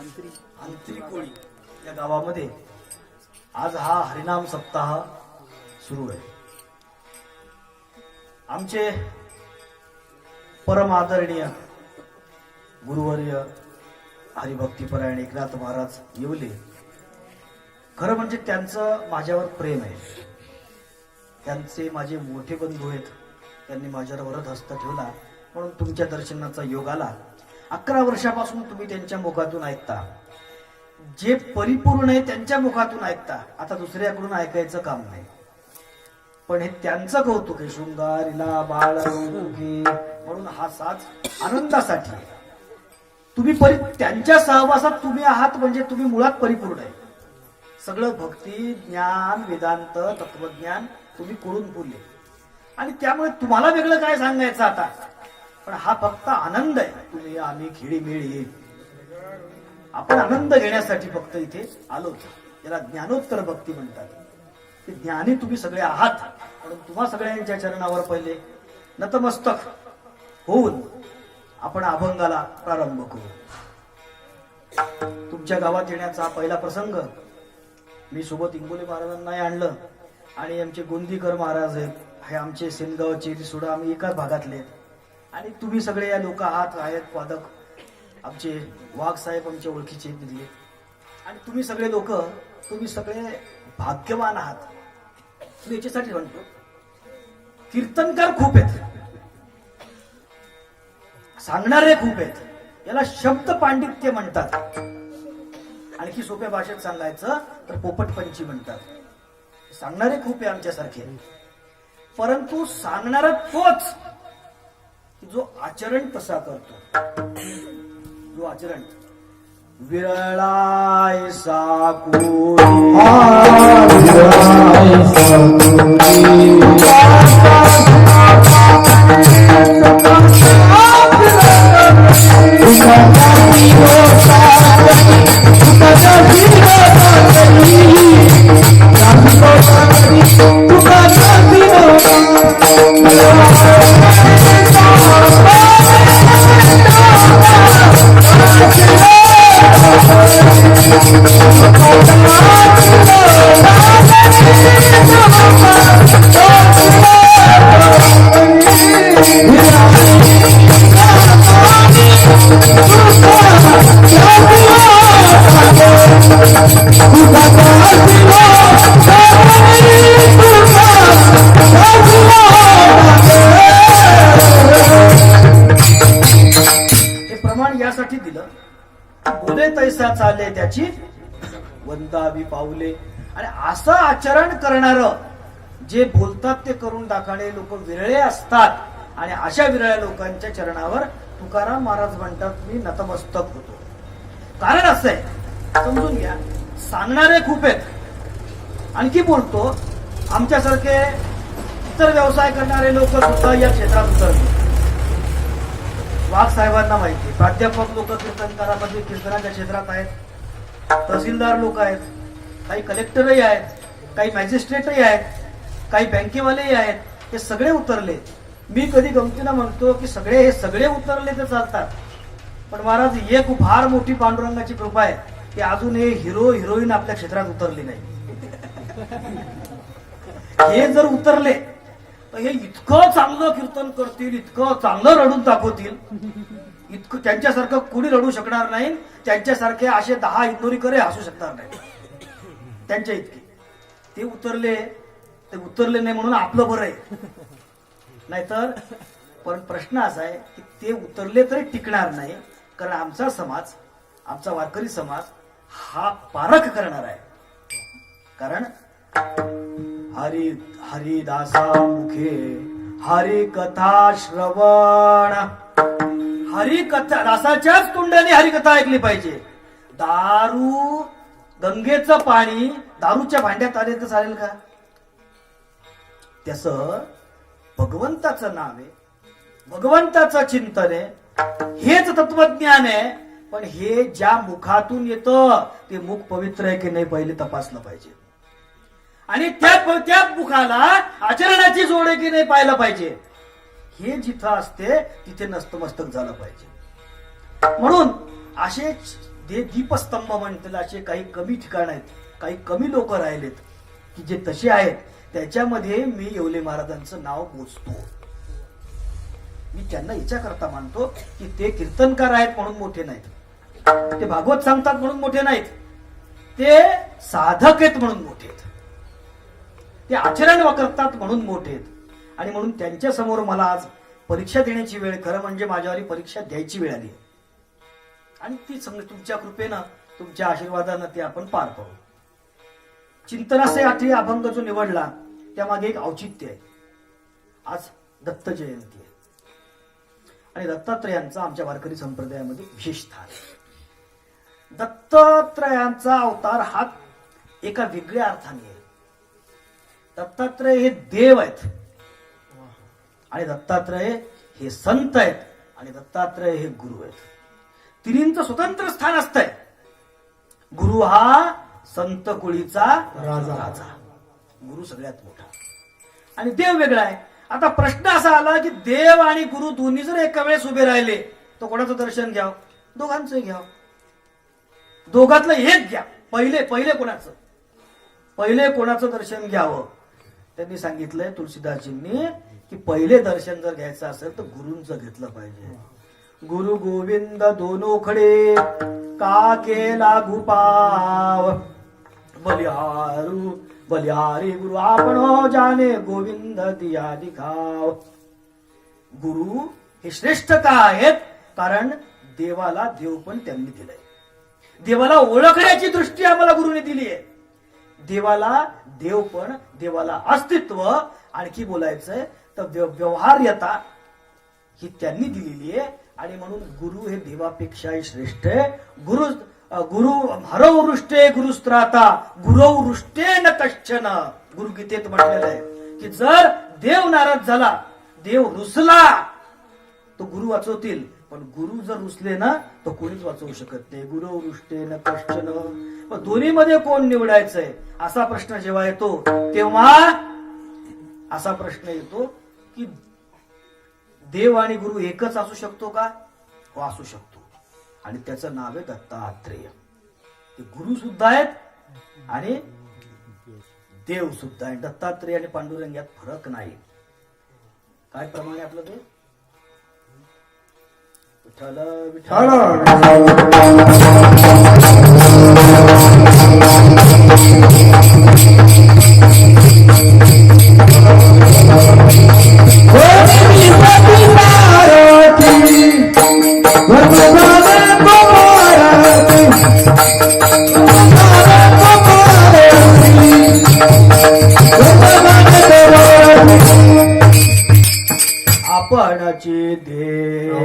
आंतरिकोळी या गावामध्ये आज हा हरिनाम सप्ताह सुरू आहे. आमचे परम आदरणीय गुरुवर्य हरिभक्तीपरायण एकनाथ महाराज येवले, खरं म्हणजे त्यांचं माझ्यावर प्रेम आहे. त्यांचे माझे मोठे बंधू आहेत. त्यांनी माझ्यावर वरद हस्त ठेवला म्हणून तुमच्या दर्शनाचा योग आला. 11 वर्षापासून तुम्ही त्यांच्या मुखातून ऐकता, जे परिपूर्ण आहे त्यांच्या मुखातून ऐकता. आता दुसऱ्याकडून ऐकायचं काम नाही, पण हे त्यांचं कौतुक आहे. शृंगारीला बाळ म्हणून हा साज आनंदासाठी. तुम्ही त्यांच्या सहवासात तुम्ही आहात म्हणजे तुम्ही मुळात परिपूर्ण आहे. सगळं भक्ती, ज्ञान, वेदांत, तत्वज्ञान तुम्ही करून पुरले आणि त्यामुळे तुम्हाला वेगळं काय सांगायचं आता. पण हा फक्त आनंद आहे. तुम्ही आम्ही खेळीमेळी आपण आनंद घेण्यासाठी फक्त इथे आलो. याला ज्ञानोत्तर भक्ती म्हणतात. ते ज्ञानी तुम्ही सगळे आहात म्हणून तुम्हा सगळ्यांच्या चरणावर पहिले नतमस्तक होऊन आपण अभंगाला प्रारंभ करू. तुमच्या गावात येण्याचा पहिला प्रसंग मी सोबत इंगोले महाराजांनाही आणलं आणि आमचे गोंदीकर महाराज आहेत, हे आमचे सेनगावचे सुद्धा आम्ही एकाच भागातले आहेत. आणि तुम्ही सगळे या लोक आहेत वादक, आमचे वाघ साहेब आमच्या ओळखीचे दिले. आणि तुम्ही सगळे लोक, तुम्ही सगळे भाग्यवान आहात. मी याच्यासाठी म्हणतो, कीर्तनकार खूप आहेत, सांगणारे खूप आहेत. याला शब्द पांडित्य म्हणतात. आणखी सोप्या भाषेत सांगायचं तर पोपटपंची म्हणतात. सांगणारे खूप आहे आमच्यासारखे, परंतु सांगणारा तोच जो आचरण तसा करतो. जो आचरण विरळाय साकुरी यासाठी दिलं. बोले तैसा चाले त्याची वंदावी पावले. आणि असं आचरण करणार, जे बोलतात ते करून दाखवणारे लोक विरळे असतात. आणि अशा विरळ्या लोकांच्या चरणावर तुकाराम महाराज म्हणतात मी नतमस्तक होतो. कारण असं आहे, समजून घ्या, सांगणारे खूप आहेत. आणखी बोलतो, आमच्यासारखे इतर व्यवसाय करणारे लोक सुद्धा या क्षेत्रात उतरले. वाघ साहेबांना माहिती, प्राध्यापक लोक कीर्तनकारामध्ये कीर्तनाच्या क्षेत्रात आहेत, तहसीलदार लोक आहेत, काही कलेक्टरही आहेत, काही मॅजिस्ट्रेटही आहेत, काही बँकेवालेही आहेत. हे सगळे उतरले. मी कधी गमतीनं म्हणतो की हे सगळे उतरले तर चालतात, पण महाराज एक फार मोठी पांडुरंगाची कृपा आहे की अजून हे हिरो हिरोईन आपल्या क्षेत्रात उतरली नाही. हे जर उतरले तर हे इतकं चांगलं कीर्तन करतील, इतकं चांगलं रडून दाखवतील, इतकं त्यांच्यासारखं कुणी रडू शकणार नाही. त्यांच्यासारखे असे 10 इंदोरीकरही हसू शकणार नाही त्यांच्या इतके. ते उतरले नाही म्हणून आपलं बरं आहे. नाहीतर पण प्रश्न असा आहे की ते उतरले तरी टिकणार नाही. कारण आमचा समाज, आमचा वारकरी समाज हा पारख करणार आहे. कारण हरिदासा मुखे हरिकथा श्रवण, हरिकथा दासाच्याच तोंडाने हरिकथा ऐकली पाहिजे. दारू, गंगेचं पाणी दारूच्या भांड्यात आले तर चालेल का? त्यास भगवंताचं नाव आहे, भगवंताचं चिंतन आहे, हेच तत्वज्ञान आहे. पण हे ज्या मुखातून येतं ते मुख पवित्र आहे की नाही पहिले तपासलं पाहिजे. आणि त्या मुखाला आचरणाची जोड आहे की नाही पाहिलं पाहिजे. हे जिथं असते तिथे नतमस्तक झालं पाहिजे. म्हणून असे दीपस्तंभ म्हणतील असे काही कमी ठिकाण आहेत, काही कमी लोक राहिलेत की जे तसे आहेत. त्याच्यामध्ये मी येवले महाराजांचं नाव मोजतो. मी त्यांना याच्याकरता मानतो की ते कीर्तनकार आहेत म्हणून मोठे नाहीत, ते भागवत सांगतात म्हणून मोठे नाहीत, ते साधक आहेत म्हणून मोठे आहेत, ते आचरण करतात म्हणून मोठे आहेत. आणि म्हणून त्यांच्या समोर मला आज परीक्षा देण्याची वेळ, खरं म्हणजे माझ्यावर परीक्षा द्यायची वेळ आली आणि ती तुमच्या कृपेनं, तुमच्या आशीर्वादानं ते आपण पार पाडू. चिंतनासाठी अभंग जो निवडला त्यामागे एक औचित्य आहे. आज दत्त जयंती आहे आणि दत्तात्रयांचा आमच्या वारकरी संप्रदायामध्ये विशेष स्थान आहे. दत्तात्रयांचा अवतार हा एका वेगळ्या अर्थाने आहे. दत्तात्रय हे देव आहेत आणि दत्तात्रय हे संत आहेत आणि दत्तात्रय हे गुरु आहेत. तिन्हींचं स्वतंत्र स्थान असतंय. गुरु हा संत कुळीचा राजा, गुरु सगळ्यात मोठा आणि देव वेगळा आहे. आता प्रश्न असा आला की देव आणि गुरु दोन्ही जर एका वेळेस उभे राहिले तर कोणाचं दर्शन घ्यावं? दोघांचं घ्यावं. दोघातलं एक घ्या. पहिले कोणाचं दर्शन घ्यावं? त्यांनी सांगितलंय तुलसीदासजींनी की पहिले दर्शन जर घ्यायचं असेल तर गुरूंचं घेतलं पाहिजे. गुरु गोविंद दोनोखडे का केला गुपाव, बलिहारी गुरु आपण जाने गोविंद दिया दिखाव. गुरु हे श्रेष्ठ का आहेत? कारण देवाला देव पण त्यांनी दिलंय. देवाला ओळखण्याची दृष्टी आम्हाला गुरुने दिली आहे. देवाला देव पण, देवाला अस्तित्व, आणखी बोलायचंय तर व्यवहार्यता ही त्यांनी दिलेली आहे. आणि म्हणून गुरु हे देवापेक्षाही श्रेष्ठ आहे. गुरु हरवृष्टे गुरुस्त्राता गुरवृष्टे न कश्चन. गुरुगीतेत म्हटलेलं आहे की जर देव नाराज झाला, देव रुसला, तो गुरु वाचवतील, पण गुरु जर रुसले ना तर कोणीच वाचवू शकत नाही. गुरवृष्टे न कश्चन. पण दोन्ही मध्ये कोण निवडायचंय असा प्रश्न जेव्हा येतो तेव्हा असा प्रश्न येतो की देव आणि गुरु एकच असू शकतो का? हो, असू शकतो. आणि त्याचं नाव आहे दत्तात्रेय. ते गुरु सुद्धा आहेत आणि देव सुद्धा आहे. दत्तात्रेय आणि पांडुरंग यात फरक नाही. काय प्रमाणे आपलं ते विठ्ठल आपणची देव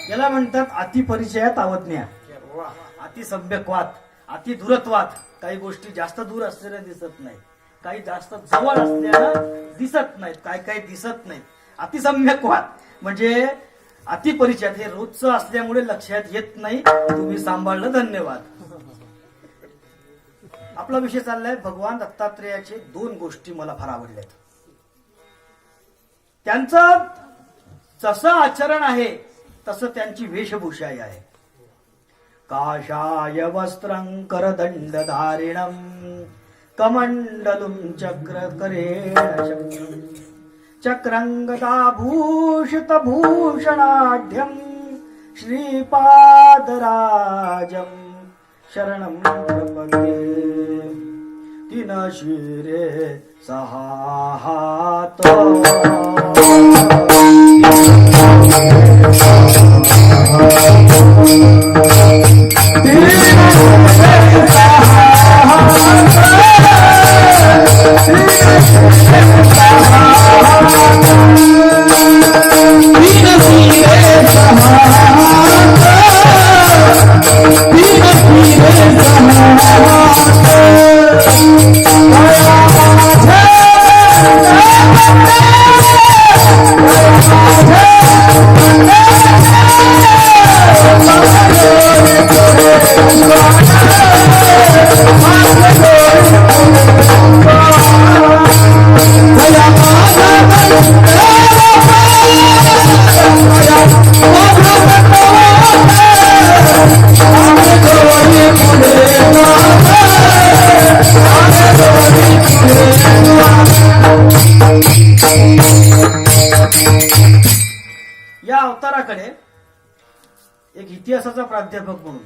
याला म्हणतात अतिपरिचयात अवज्ञा, अतिसम्यकवाद, अति दूरत्वात. काही गोष्टी जास्त दूर असलेल्या दिसत नाही, काही जास्त जवळ असलेल्या दिसत नाहीत, काही दिसत नाहीत. अतिसम्यकवाद म्हणजे अतिपरिचयात. हे रोजचं असल्यामुळे लक्षात येत नाही. तुम्ही सांभाळलं, धन्यवाद. आपला विषय चाललाय भगवान दत्तात्रेयाचे. दोन गोष्टी मला फार आवडल्यात. त्यांचं जसं आचरण आहे तसं त्यांची वेशभूषाही आहे. काषाय वस्त्रं करदंडधारिणं कमंडलुं चक्रकरेण शक्यं चक्रंगदाभूषित भूषणाढ्यं श्रीपादराजं शरणं प्रपद्ये तीन शिरे सहा हात या अवताराकडे एक इतिहासाचा प्राध्यापक म्हणून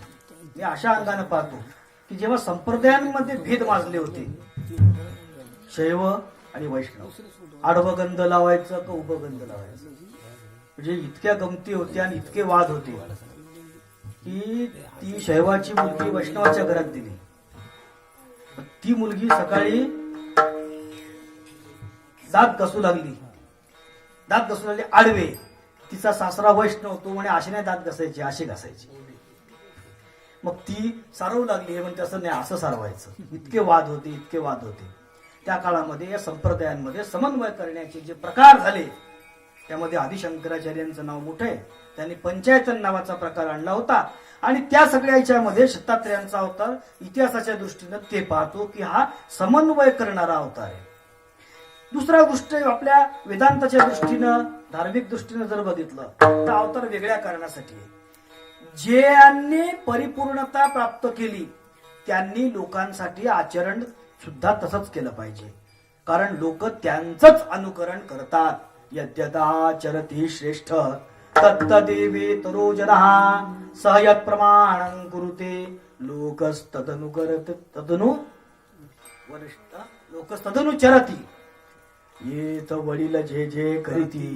मी अशा अंगाने पाहतो की जेव्हा संप्रदायांमध्ये भेद माजले होते, शैव आणि वैष्णव, आडवं गंध लावायचं का उभं गंध लावायचं, म्हणजे इतक्या गमती होत्या आणि इतके वाद होते की ती शैवाची मुलगी वैष्णवाच्या घरात दिली. ती मुलगी सकाळी दात घासू लागली आडवे. तिचा सासरा वैष्णव, तो म्हणे असे नाही दात घासायचे, असे घासायचे. मग ती सारवू लागली, हे म्हणते असं नाही, असं सारवायचं. इतके वाद होते. त्या काळामध्ये या संप्रदायांमध्ये समन्वय करण्याचे जे प्रकार झाले त्यामध्ये आदिशंकराचार्यांचं नाव मोठं आहे. त्यांनी पंचायतन नावाचा प्रकार आणला होता आणि त्या सगळ्या याच्यामध्ये दत्तात्रेयांचा अवतार इतिहासाच्या दृष्टीनं ते पाहतो की हा समन्वय करणारा अवतार आहे. दुसरा गोष्ट आपल्या वेदांताच्या दृष्टीनं, धार्मिक दृष्टीनं जर बघितलं तर अवतार वेगळ्या कारणासाठी आहे. ज्यांनी परिपूर्णता प्राप्त केली त्यांनी लोकांसाठी आचरण सुद्धा तसंच केलं पाहिजे, कारण लोक त्यांचंच अनुकरण करतात. यद्यदाचरति श्रेष्ठ तत्तदेवे तरोजनः सहयत प्रमाणं कुरुते लोकस्तदनु चरती. येत वडील जे जे करीती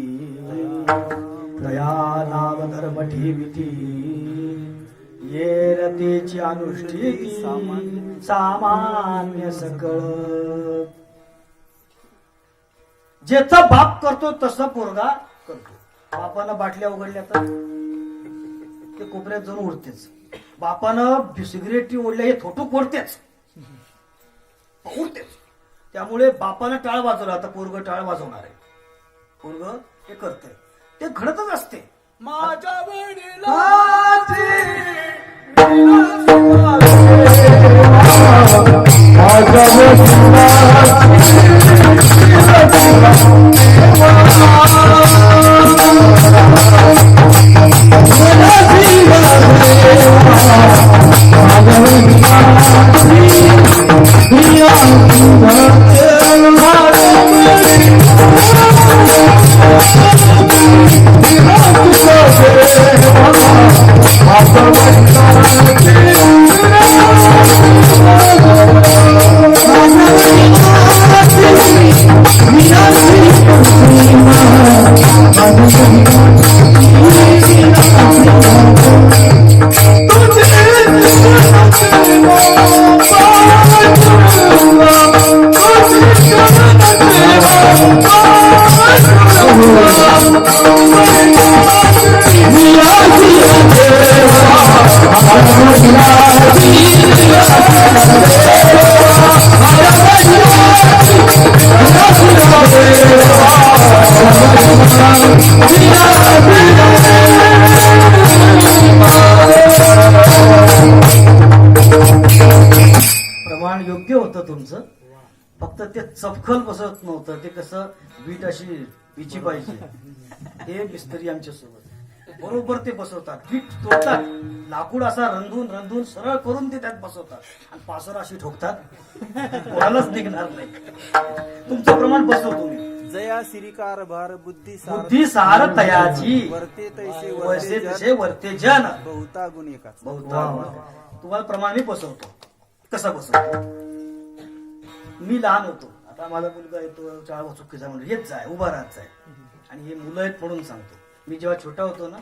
दया नाम धर्म ठेविती. ये रतेची अनुष्ठिती सामान्य सकळ. ज्याचा बाप करतो तसं पोरगा करतो. बापानं बाटल्या उघडल्या तर ते कोपऱ्यात जाऊन उडतेच. बापानं सिगरेटी ओढल्या हे थोटूक उडतेच. त्यामुळे बापानं टाळ वाजवला, आता पोरग टाळ वाजवणार आहे. पोरग हे करतंय, ते घडतच असते. माझ्या प्रमाण योग्य होतं तुमचं, फक्त ते चपखल बसत नव्हतं. ते कसं वीट अशी पिची पाहिजे, हे मिस्त्री आमच्या सोबत बरोबर ते बसवतात. वीट तोडतात, लाकूड असा रंधून रंधून सरळ करून ते त्यात बसवतात आणि पासर अशी ठोकतात, कोणालाच निघणार नाही. तुमचं प्रमाण बसवतो मी. जया श्री कारभार बुद्धी बुद्धी सार तयाची वर्ते तैसे वैसे तसे वर्ते जन बहुता गुण एकाच. तुम्हाला प्रमाण मी बसवतो. कसा बसवतो? मी लहान होतो, आता माझा मुलगा येतो चार चुकीचा म्हणून येत जाय, उभा राहत जाय, आणि हे मुलं आहेत म्हणून सांगतो. मी जेव्हा छोटा होतो ना,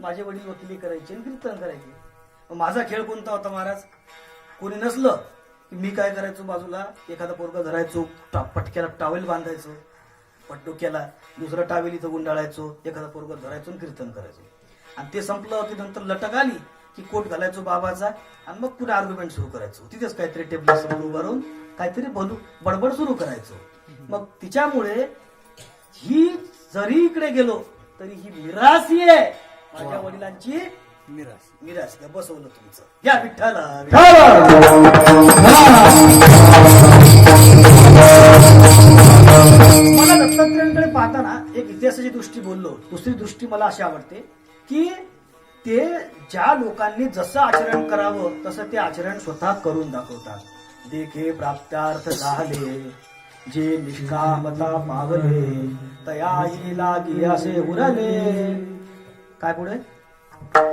माझे वडील वकिली करायचे आणि कीर्तन करायचे. मग माझा खेळ कोणता होता महाराज? कोणी नसलं की मी काय करायचो, बाजूला एखादा पोरगा धरायचो, पटक्याला टावेल बांधायचो, पटडोक्याला दुसरा टावेल इथं गुंडाळायचो, एखादा पोरगा धरायचो आणि कीर्तन करायचो. आणि ते संपलं की नंतर लटक आली की कोट घालायचो बाबाचा, आणि मग पुढे आर्ग्युमेंट सुरू करायचो. तिथेच काहीतरी टेबल समोर उभं राहून काहीतरी बडबड सुरू करायचो. मग तिच्यामुळे ही जरी इकडे गेलो तरी ही मिरासी आहे माझ्या वडिलांची. मिरासी का बसवलं तुमचं. या विठ्ठला. मला दत्तात्रयांकडे पाहताना एक इतिहासाची दृष्टी बोललो. दुसरी दृष्टी मला अशी आवडते की ते ज्या लोकांनी जसं आचरण करावं तसं ते आचरण स्वतः करून दाखवतात. देखे प्राप्त्यार्थ झाले जे निष्कामता पावले तयाई लागी असे उरले. काय पुढे?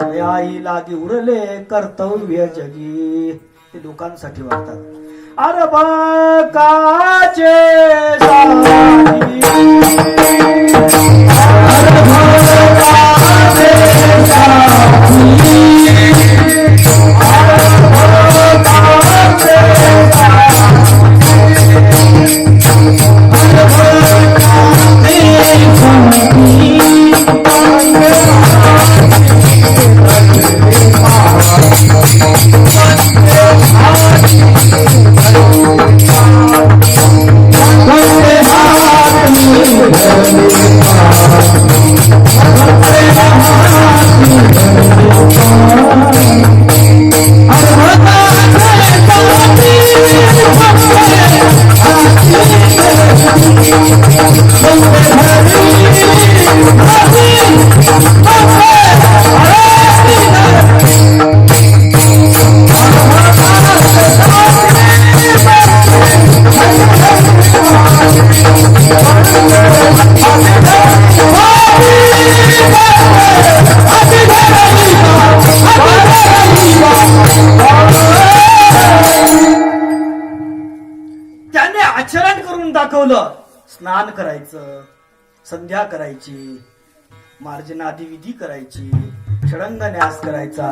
तयाई लागी उरले कर्तव्य जगी. ते लोकांसाठी वागतात. अरबाकाचे साथी स्नान करायचं, संध्या करायची, मार्जनादी विधी करायची, षडंगन्यास करायचा,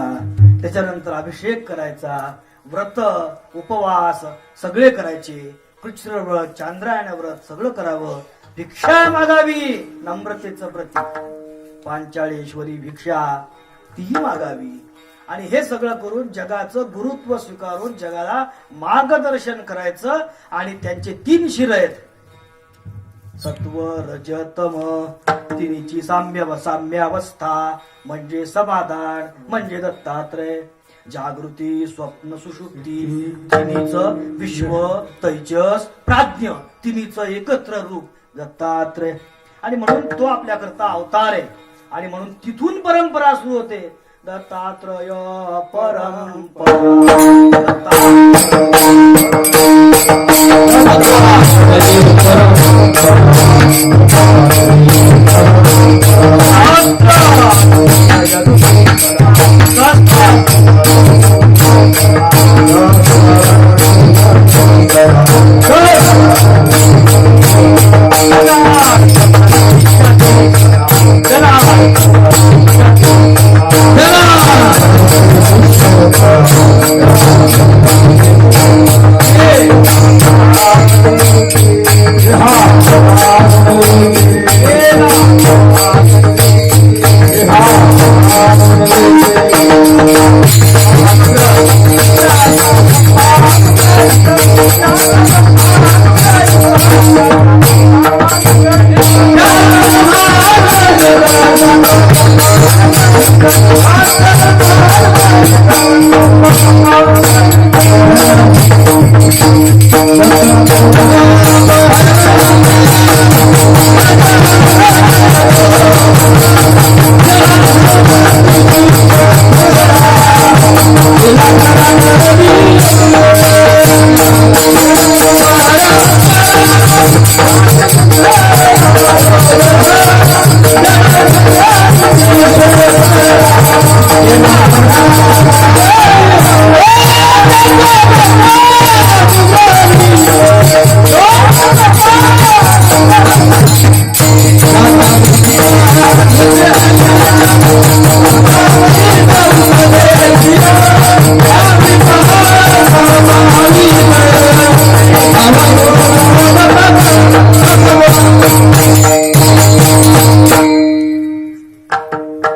त्याच्यानंतर अभिषेक करायचा, व्रत उपवास सगळे करायचे, कृष्ण व्रत, चांद्रायण व्रत सगळं करावं, भिक्षा मागावी, नम्रतेचं प्रतीक पांचाळेश्वरी भिक्षा तीही मागावी, आणि हे सगळं करून जगाचं गुरुत्व स्वीकारून जगाला मार्गदर्शन करायचं. आणि त्यांचे 3 शिर आहेत, सत्व रजतम, तिन्हीची साम्यावस्था म्हणजे समाधान म्हणजे दत्तात्रय, जागृती स्वप्न सुषुप्ती तिन्हीचं विश्व तैजस प्राज्ञ तिन्हीचं एकत्र रूप दत्तात्रय. आणि म्हणून तो आपल्याकरता अवतार आहे. आणि म्हणून तिथून परंपरा सुरू होते, दत्तात्रय परंपरा.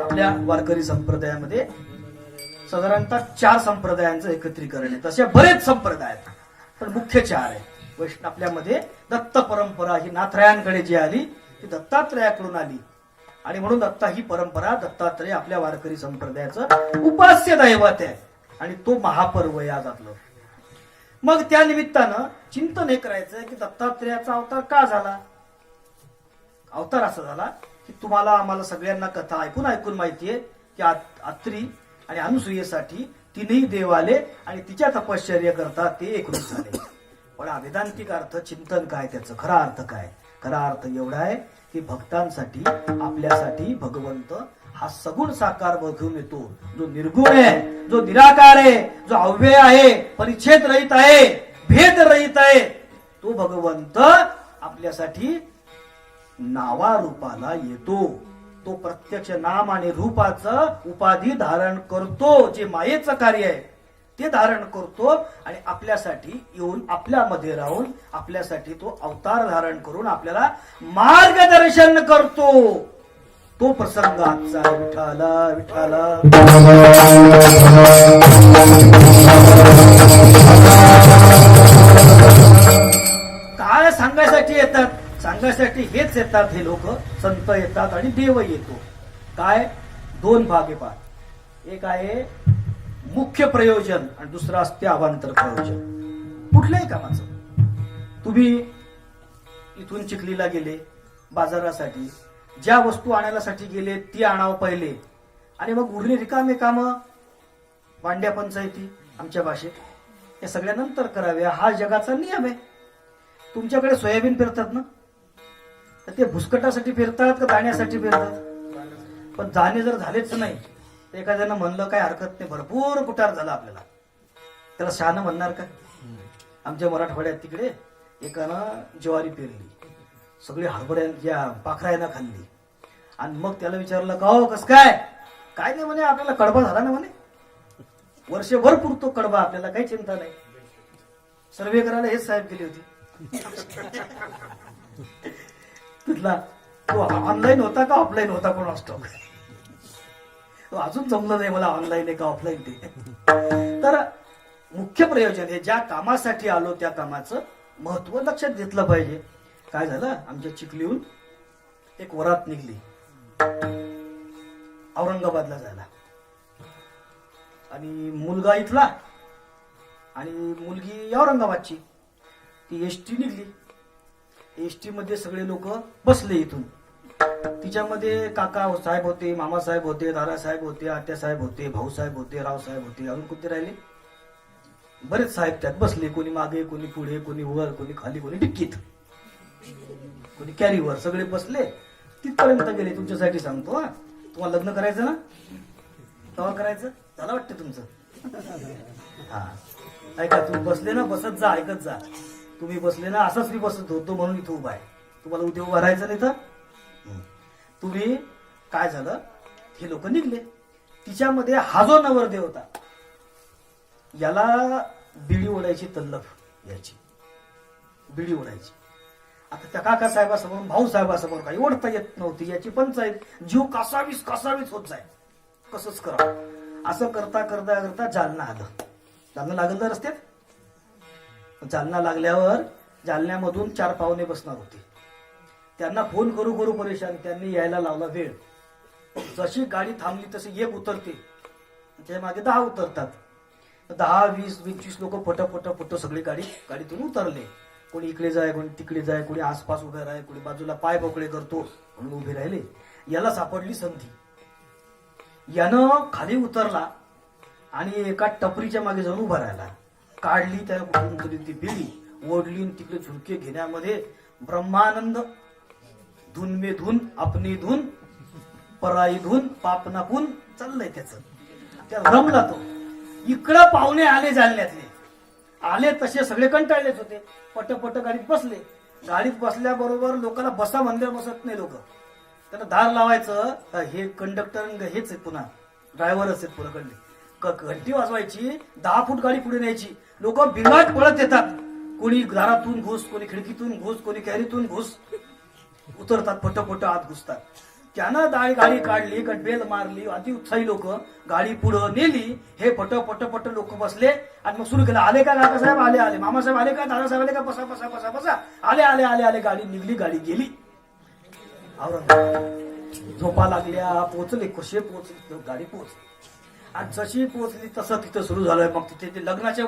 आपल्या वारकरी संप्रदायामध्ये साधारणतः 4 संप्रदायांचं एकत्रीकरण आहे. तसे बरेच संप्रदाय आहेत, पण मुख्य 4 आहे. वैष्णव आपल्यामध्ये दत्त परंपरा ही नाथरायांकडे जी आली ती दत्तात्रयाकडून आली, आणि म्हणून दत्ता ही परंपरा दत्तात्रय आपल्या वारकरी संप्रदायाचं उपास्य दैवत आहे, आणि तो महापर्व आहे आज आपलं. मग त्या निमित्तानं चिंतन हे करायचं की दत्तात्रयाचा अवतार का झाला. अवतार असा झाला की तुम्हाला आम्हाला सगळ्यांना कथा ऐकून ऐकून माहितीये की अत्री आणि अनुसूयेसाठी 3ही देव आले आणि तिच्या तपश्चर्या करता ते एकरूप झाले. पण वेदांतिक अर्थ चिंतन काय, त्याचं खरा अर्थ काय. खरा अर्थ एवढा आहे की भक्तांसाठी आपल्यासाठी भगवंत हा सगुण साकार घेऊन येतो, जो निर्गुण आहे, जो निराकार आहे, जो अव्यय आहे, परिच्छेद रहित आहे, भेद रहित आहे, तो भगवंत आपल्यासाठी नावारूपाला येतो. तो प्रत्यक्ष नाम आणि रूपाचं उपाधी धारण करतो. जे मायेचं कार्य आहे ते धारण करतो आणि आपल्यासाठी येऊन आपल्यामध्ये राहून आपल्यासाठी तो अवतार धारण करून आपल्याला मार्गदर्शन करतो. तो प्रसंग आजचा विठाला विठाला. काय सांगायसाठी येतात, सांगायसाठी हेच येतात. हे लोक संत येतात आणि देव येतो. काय 2 भाग आहे. एक आहे मुख्य प्रयोजन आणि दुसरं असते अवांतर प्रयोजन. कुठल्याही कामाचं. तुम्ही इथून चिखलीला गेले बाजारासाठी, ज्या वस्तू आणायसाठी गेले ती आणावं पहिले, आणि मग उरली रिकामे कामं, वांड्या पंचायती आमच्या भाषेत, हे सगळ्यानंतर कराव्या. हा जगाचा नियम आहे. तुमच्याकडे सोयाबीन पेरतात ना, तर ते भुसकटासाठी पेरतात का दाण्यासाठी पेरतात. पण दाणे जर झालेच नाही तर एखाद्यानं म्हणलं काय हरकत नाही, भरपूर कुटार झाला आपल्याला, त्याला शहाणं म्हणणार का. आमच्या मराठवाड्यात तिकडे एकानं ज्वारी पेरली, सगळी हरभऱ्या पाखरायना खाल्ली, आणि मग त्याला विचारलं का हो कस काय. काय नाही म्हणे, आपल्याला कडबा झाला ना म्हणे, वर्षभर पुरतो कडबा, आपल्याला काही चिंता नाही. सर्वे करायला हेच साहेब गेली होती. तिथला तो ऑनलाईन होता का ऑफलाईन होता कोण असतो, तो अजून जमलं नाही मला ऑनलाईन आहे का ऑफलाईन ते. तर मुख्य प्रयोजन हे ज्या कामासाठी आलो त्या कामाचं महत्व लक्षात घेतलं पाहिजे. काय झालं, आमच्या चिखलीहून एक वरात निघली औरंगाबादला जायला, आणि मुलगा इथला आणि मुलगी औरंगाबादची. ती एसटी निघली. एसटी मध्ये सगळे लोक बसले इथून. तिच्यामध्ये काका साहेब होते, मामा साहेब होते, दादा साहेब होते, आत्या साहेब होते, भाऊ साहेब होते, राव साहेब होते, अजून कोणते राहिले, बरेच साहेब त्यात बसले. कोणी मागे, कोणी पुढे, कोणी वर, कोणी खाली, कोणी डिक्कीत, कोणी कॅरीवर, सगळे बसले. तिथपर्यंत गेले. तुमच्यासाठी सांगतो, हा तुम्हाला लग्न करायचं ना, तेव्हा करायचं झालं वाटतं तुमचं. हा ऐका, तुम्ही बसले ना, बसत जा, ऐकत जा. तुम्ही बसले ना, असंच मी बसत होतो म्हणून इथं उभा आहे. तुम्हाला उद्या उभा राहायचं नाही तर तुम्ही. काय झालं, हे लोक निघले. तिच्यामध्ये हा जो नवरदेव होता याला बिडी ओढायची तल्लफ, याची बिडी ओढायची. आता त्या काका साहेबासमोर, भाऊ साहेबासमोर काही ओढता येत नव्हती. याची पंचायत, जीव कासावीस होत जाय, कसंच करावं. असं करता करता करता जालना आलं. जालना लागलं तर रस्त्यात. जालना लागल्यावर जालन्यामधून 4 पाहुणे बसणार होते. त्यांना फोन करू करू परेशान, त्यांनी यायला लावला वेळ. जशी गाडी थांबली तशी एक उतरते, त्या मागे 10 उतरतात. 10, 20, 25 लोक फट सगळी गाडीतून उतरले. कोणी इकडे जाय, कोणी तिकडे जाय, कोणी आसपास उभे राहे, कोणी बाजूला पाय बोकळे करतो म्हणून उभे राहिले. याला सापडली संधी. यानं खाली उतरला आणि एका टपरीच्या मागे जाऊन उभा राहिला. काढली त्याला कुठून तरी ती बिडी, ओढली, तिकडे झुरके घेण्यामध्ये ब्रह्मानंद धुन में धुन अपनी धुन पराई धुन पाप नापून चाललंय त्याचं. त्या रमला तो. इकडं पाहुणे आले जालन्यातले. आले तसे सगळे कंटाळलेच होते. पट गाडीत बसले. गाडीत बसल्याबरोबर लोकांना बसा म्हणल्यावर बसत नाही लोक. त्याला दार लावायचं. हे कंडक्टर हेच आहेत पुन्हा ड्रायव्हरच आहेत पुन्हा कडले. घंटी वाजवायची. 10 फूट गाडी पुढे न्यायची. लोक बिंगाट पळत येतात. कोणी दारातून घुस, कोणी खिडकीतून घुस, कोणी कॅरीतून घुस. उतरतात पट आत घुसतात. त्यानं गाडी काढली. बेल मारली. अति उत्साही लोक गाडी पुढं नेली. हे पट लोक बसले आणि मग सुरू केलं. आले का काकासाहेब? आले. मामासाहेब आले का? दादासाहेब आले का? बसा. आले. गाडी निघली. गाडी गेली. औरंगाबाद. झोपा लागल्या. पोहोचले. कसे पोहोचले? गाडी पोहोचली. आणि जशी पोहोचली तसं तिथं सुरू झालंय. मग तिथे ते लग्नाचे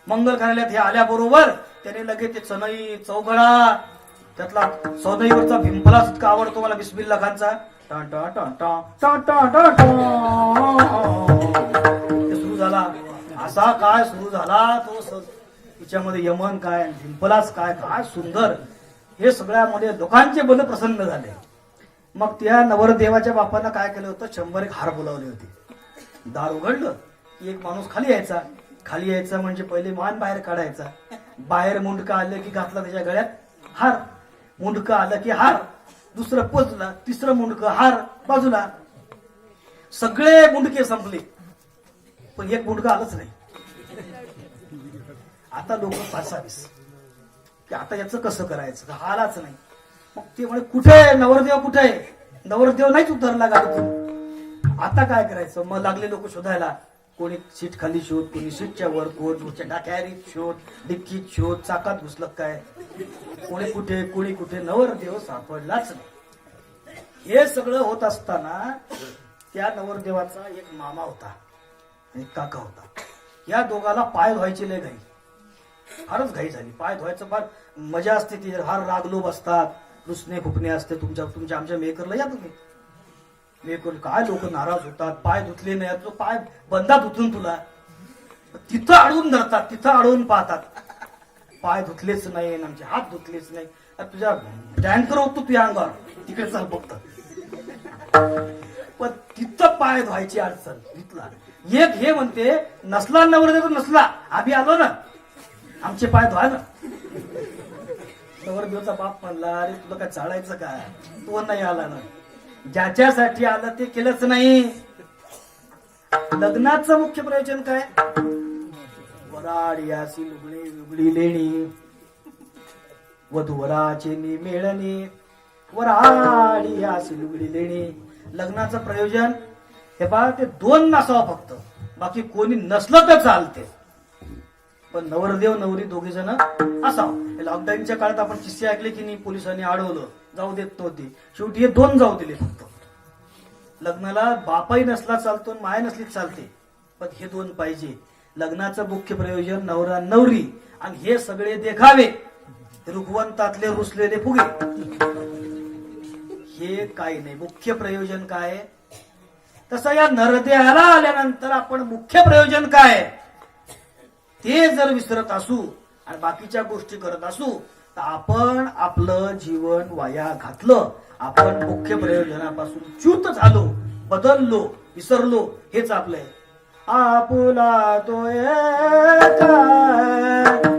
मंगल कार्यालयात हे आल्याबरोबर त्याने लगेच ते चनई चौघडा त्यातला सौदईवरचा भिंपला इतका आवडतो मला बिस्मिल्ला खानचा. सुरू झाला. असा काय सुरू झाला तो. तिच्यामध्ये यमन काय, भिंपलाच काय सुंदर. हे सगळ्यामध्ये लोकांचे बोल प्रसन्न झाले. मग त्या नवरदेवाच्या बापानं काय केलं होतं? 100 हार बोलावले होते. दार उघडलं की एक माणूस खाली यायचा म्हणजे पहिले मान बाहेर काढायचा. बाहेर मुंडका आलं की घातला त्याच्या गळ्यात हार. मुंडकं आलं की हार. दुसरं पोचला. तिसरं मुंडकं हार बाजूला. सगळे मुंडके संपले पण एक मुंडकं आलंच नाही. आता लोक 5-6 की आता याचं कसं करायचं? हा आलाच नाही. मग ते म्हणे कुठे नवरदेव? कुठे आहे? नवरदेव नाहीच उतरला गाडीतून. आता काय करायचं? मग लागले लोक शोधायला. कोणी सीट खाली शोध, कोणी सीटच्या वर, कोणी डाक्यारीत शोध, डिक्कीत शोध, चाकात घुसलं काय, कोणी कुठे नवरदेव सापडलाच नाही. हे सगळं होत असताना त्या नवरदेवाचा एक मामा होता, एक काका होता. या दोघाला पाय धुवायची लय घाई. फारच घाई झाली. पाय धुवायचं फार मजा असते. ती फार रागलोभ असतात. रुसणे फुकणे असते. आमच्या मेकरला या तुम्ही. मेकर काय लोक नाराज होतात. पाय धुतले नाही. तो पाय बंदात उतरून तुला तिथं अडवून धरतात. तिथं अडवून पाहतात. पाय धुतलेच नाही. आमचे हात धुतलेच नाही. तुझ्या टँकर होतो तुझ्या अंगावर. तिकडे चाल फक्त. पण तिथं पाय धुवायची अडचण. धुतला. एक हे म्हणते नसला नवरदेव नसला. आम्ही आलो ना. आमचे पाय धुवा ना. नवरदेवचा बाप म्हणला अरे तुला काय चालायचं काय? तो नाही आला ना. ज्याच्यासाठी आलं ते केलंच नाही. लग्नाचं मुख्य प्रयोजन काय? वराड यासी लुगडी लेणी वधूवराचे मेळणी. वराड यासी लुगडी लेणी. लग्नाचं प्रयोजन हे पहा ते 2 नसावं फक्त. बाकी कोणी नसलं तर चालते. पण नवरदेव नवरी 2 जण असावं. लॉकडाऊनच्या काळात आपण किस्से ऐकले की नाही. पोलिसांनी अडवलं. जाऊ देत नव्हते. शेवटी हे 2 जाऊ दिले फक्त. लग्नाला बापाही नसला चालतो, माया नसली चालते, पण हे 2 पाहिजे. लग्नाचं मुख्य प्रयोजन नवरा नवरी. आणि हे सगळे देखावे रुखवंतातले रुसलेले फुगे हे काही नाही. मुख्य प्रयोजन काय? तसं या नरदेहाला आल्यानंतर आपण मुख्य प्रयोजन काय ते जर विसरत असू आणि बाकीच्या गोष्टी करत असू तर आपण आपलं जीवन वाया घातलं. आपण मुख्य प्रयोजनापासून च्युत झालो, बदललो, विसरलो. हेच आपलंय. आपुला तो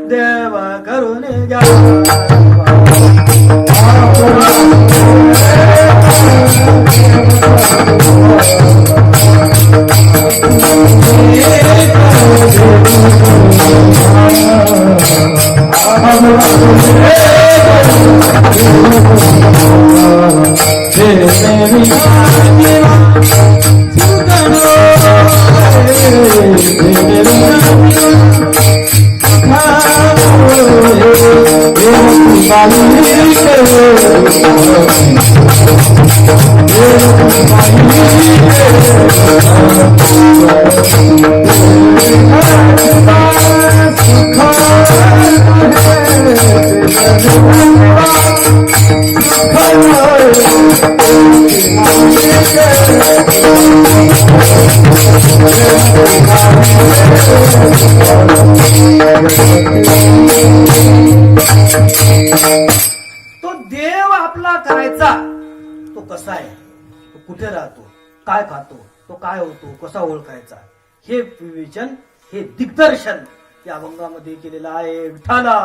देव करून घ्या. तो देव आपला करायचा तो कसा आहे, तो कुठे राहतो, काय खातो, तो काय होतो, कसा ओळखायचा, हे विवेचन, हे दिग्दर्शन या अभंगामध्ये केलेलं आहे. विठाला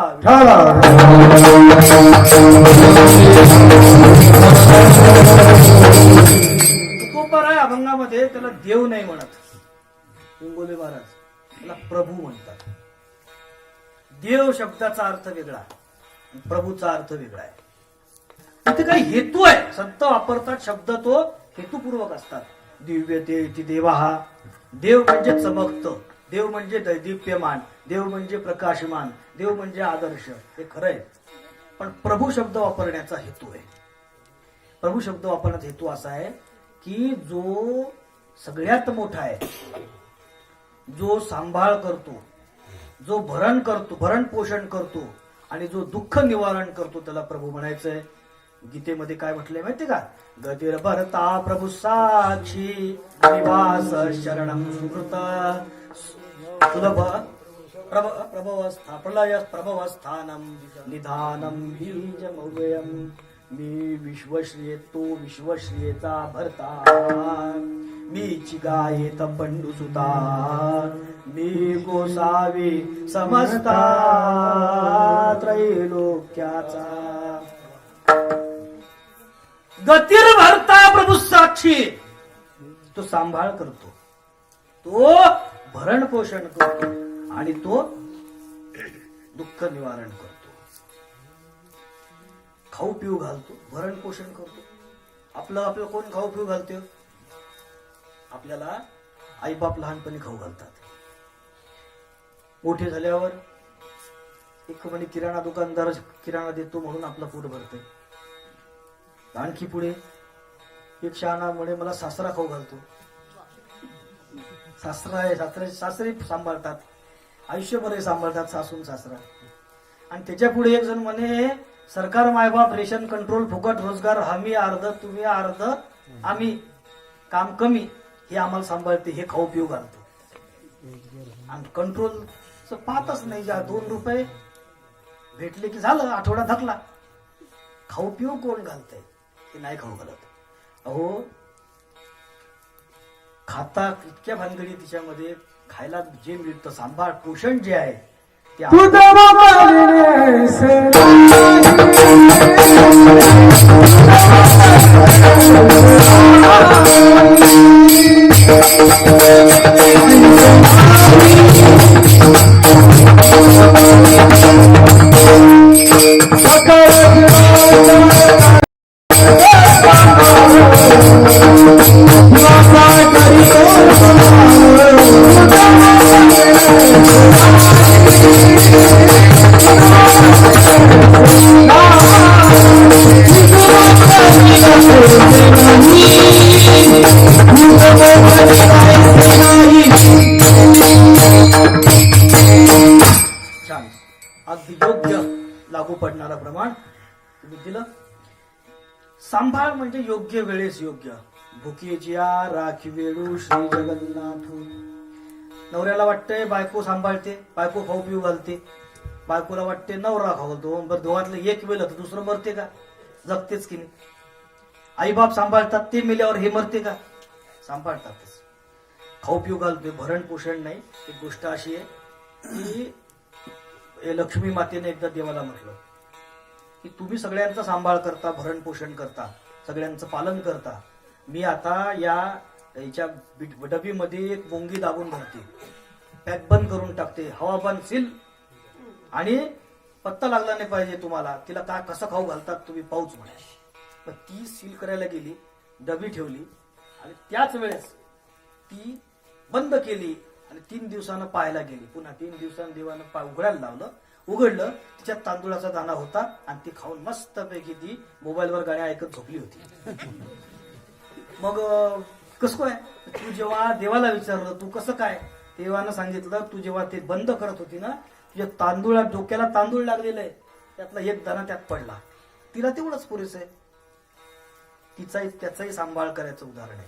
तुकोबराय अभंगामध्ये त्याला देव नाही म्हणत, इंगोले महाराज त्याला प्रभू म्हणतात. देव शब्दाचा अर्थ वेगळा, प्रभूचा अर्थ वेगळा आहे. इथे काही हेतू आहे, संत वापरतात शब्द तो हेतुपूर्वक असतात. दिव्य ते इति देवाहा, देव म्हणजे चमकत, देव म्हणजे दैदिप्यमान, देव म्हणजे प्रकाशमान, देव म्हणजे आदर्श, हे खरं आहे. पण प्रभू शब्द वापरण्याचा हेतू आहे. प्रभू शब्द वापरण्याचा हेतू असा आहे की जो सगळ्यात मोठा आहे, जो सांभाळ करतो, जो भरण करतो, भरण पोषण करतो आणि जो दुःख निवारण करतो, त्याला प्रभू म्हणायचंय. गीतेमध्ये काय म्हटलंय माहितीये का? गतीर भरता प्रभू साक्षी निवास शरणम सुकृत सुलभ प्रभवस्था प्रलय प्रभवस्थानम निधानम बीजमव्ययम. मी विश्वश्रिये तो विश्वश्रियेचा भरता, मी चिगायेत पंडुसुता, मी गोसावी समस्ता त्रैलोक्याचा. गतीर भरता प्रभू साक्षी, तो सांभाळ करतो, तो भरण पोषण करतो आणि तो दुःख निवारण करतो. खाऊ पिऊ घालतो, भरण पोषण करतो. आपलं कोण खाऊ पिऊ घालते? आपल्याला आईबाप लहानपणी खाऊ घालतात. मोठे झाल्यावर एक म्हणे किराणा दुकानदार किराणा देतो म्हणून आपलं पोट भरते. आणखी पुढे एक शहाणा म्हणे मला सासरा खाऊ घालतो. सासरा आहे, सासरे सांभाळतात, आयुष्यभर सांभाळतात सासून सासरा. आणि त्याच्या पुढे एक जण म्हणे सरकार मायबाप रेशन कंट्रोल फुकट रोजगार हमी अर्ध तुम्ही अर्ध आम्ही काम कमी हे आम्हाला सांभाळते, हे खाऊ पिऊ घालतो. आणि कंट्रोलच पाहतच नाही, ज्या 2 रुपये भेटले की झालं, आठवडा धकला. खाऊ पिऊ कोण घालतंय? ते नाही खाऊ घालत. अहो खाता इतक्या भानगडी तिच्यामध्ये, खायला जे मिळतं सांभाळ पोषण जे आहे ते अगदी योग्य लागू पडणारा प्रमाण तुम्ही दिलं. सांभाळ म्हणजे योग्य वेळेस योग्य. भुकेजिया राखी वेळू श्री जगन्नाथ. नवऱ्याला वाटतंय बायको सांभाळते, बायको खाऊ पिऊ घालते. बायकोला वाटते नवरा खाऊ घालतो. बरं दोघातलं एक वेळ तर दुसरं मरते का? जगतेच की नाही. आईबाप सांभाळतात, ते मेल्यावर हे मरते का? सांभाळतातच. खाऊ पिऊ घालतोय, भरण पोषण नाही. एक गोष्ट अशी आहे की लक्ष्मी मातेने एकदा देवाला म्हटलं की तुम्ही सगळ्यांचा सांभाळ करता, भरण पोषण करता, सगळ्यांचं पालन करता. मी आता याच्या डबीमध्ये एक मुंगी दाबून धरते, पॅक बंद करून टाकते, हवा बंद सील, आणि पत्ता लागला नाही पाहिजे तुम्हाला. तिला काय कसं खाऊ घालतात तुम्ही पाऊच म्हणा. मग ती सील करायला गेली, डबी ठेवली आणि त्याच वेळेस ती बंद केली आणि 3 दिवसानं पाहायला गेली. पुन्हा 3 दिवसानं देवानं उघडायला लावलं. उघडलं, तिच्यात तांदूळाचा दाणा होता आणि ती खाऊन मस्तपैकी ती मोबाईलवर गाणी ऐकत झोपली होती. मग कसं काय? तू जेव्हा देवाला विचारलं तू कसं काय, देवानं सांगितलं तू जेव्हा ते बंद करत होती ना, तुझ्या डोक्याला तांदूळ लागलेलं आहे, त्यातला एक दाणा त्यात पडला. तिला तेवढंच पुरेसं आहे. त्याचाही सांभाळ करायचं उदाहरण आहे.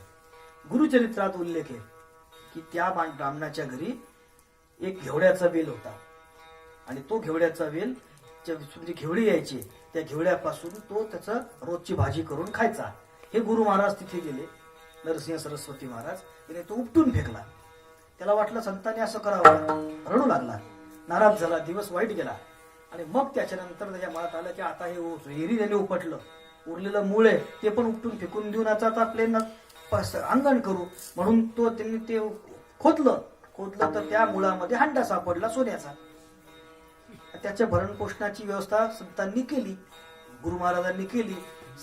गुरुचरित्रात उल्लेख आहे की त्या ब्राह्मणाच्या घरी एक घेवड्याचा वेल होता आणि तो घेवड्याचा वेल म्हणजे घेवडी यायची त्या घेवड्यापासून तो त्याचा रोजची भाजी करून खायचा. हे गुरु महाराज तिथे गेले, नरसिंह सरस्वती महाराज, त्याने तो उपटून फेकला. त्याला वाटलं संतांनी असं करावं, रडू लागला, नाराज झाला, दिवस वाईट गेला. आणि मग त्याच्यानंतर त्याच्या मनात आलं की आता हे एरी त्याने उपटलं, उरलेलं मूळ आहे ते पण उपटून फेकून देऊन आता आपले अंगण करू. म्हणून त्यांनी ते खोदलं तर त्या मुळामध्ये हांडा सापडला सोन्याचा. त्याच्या भरण पोषणाची व्यवस्था संतांनी केली, गुरु महाराजांनी केली.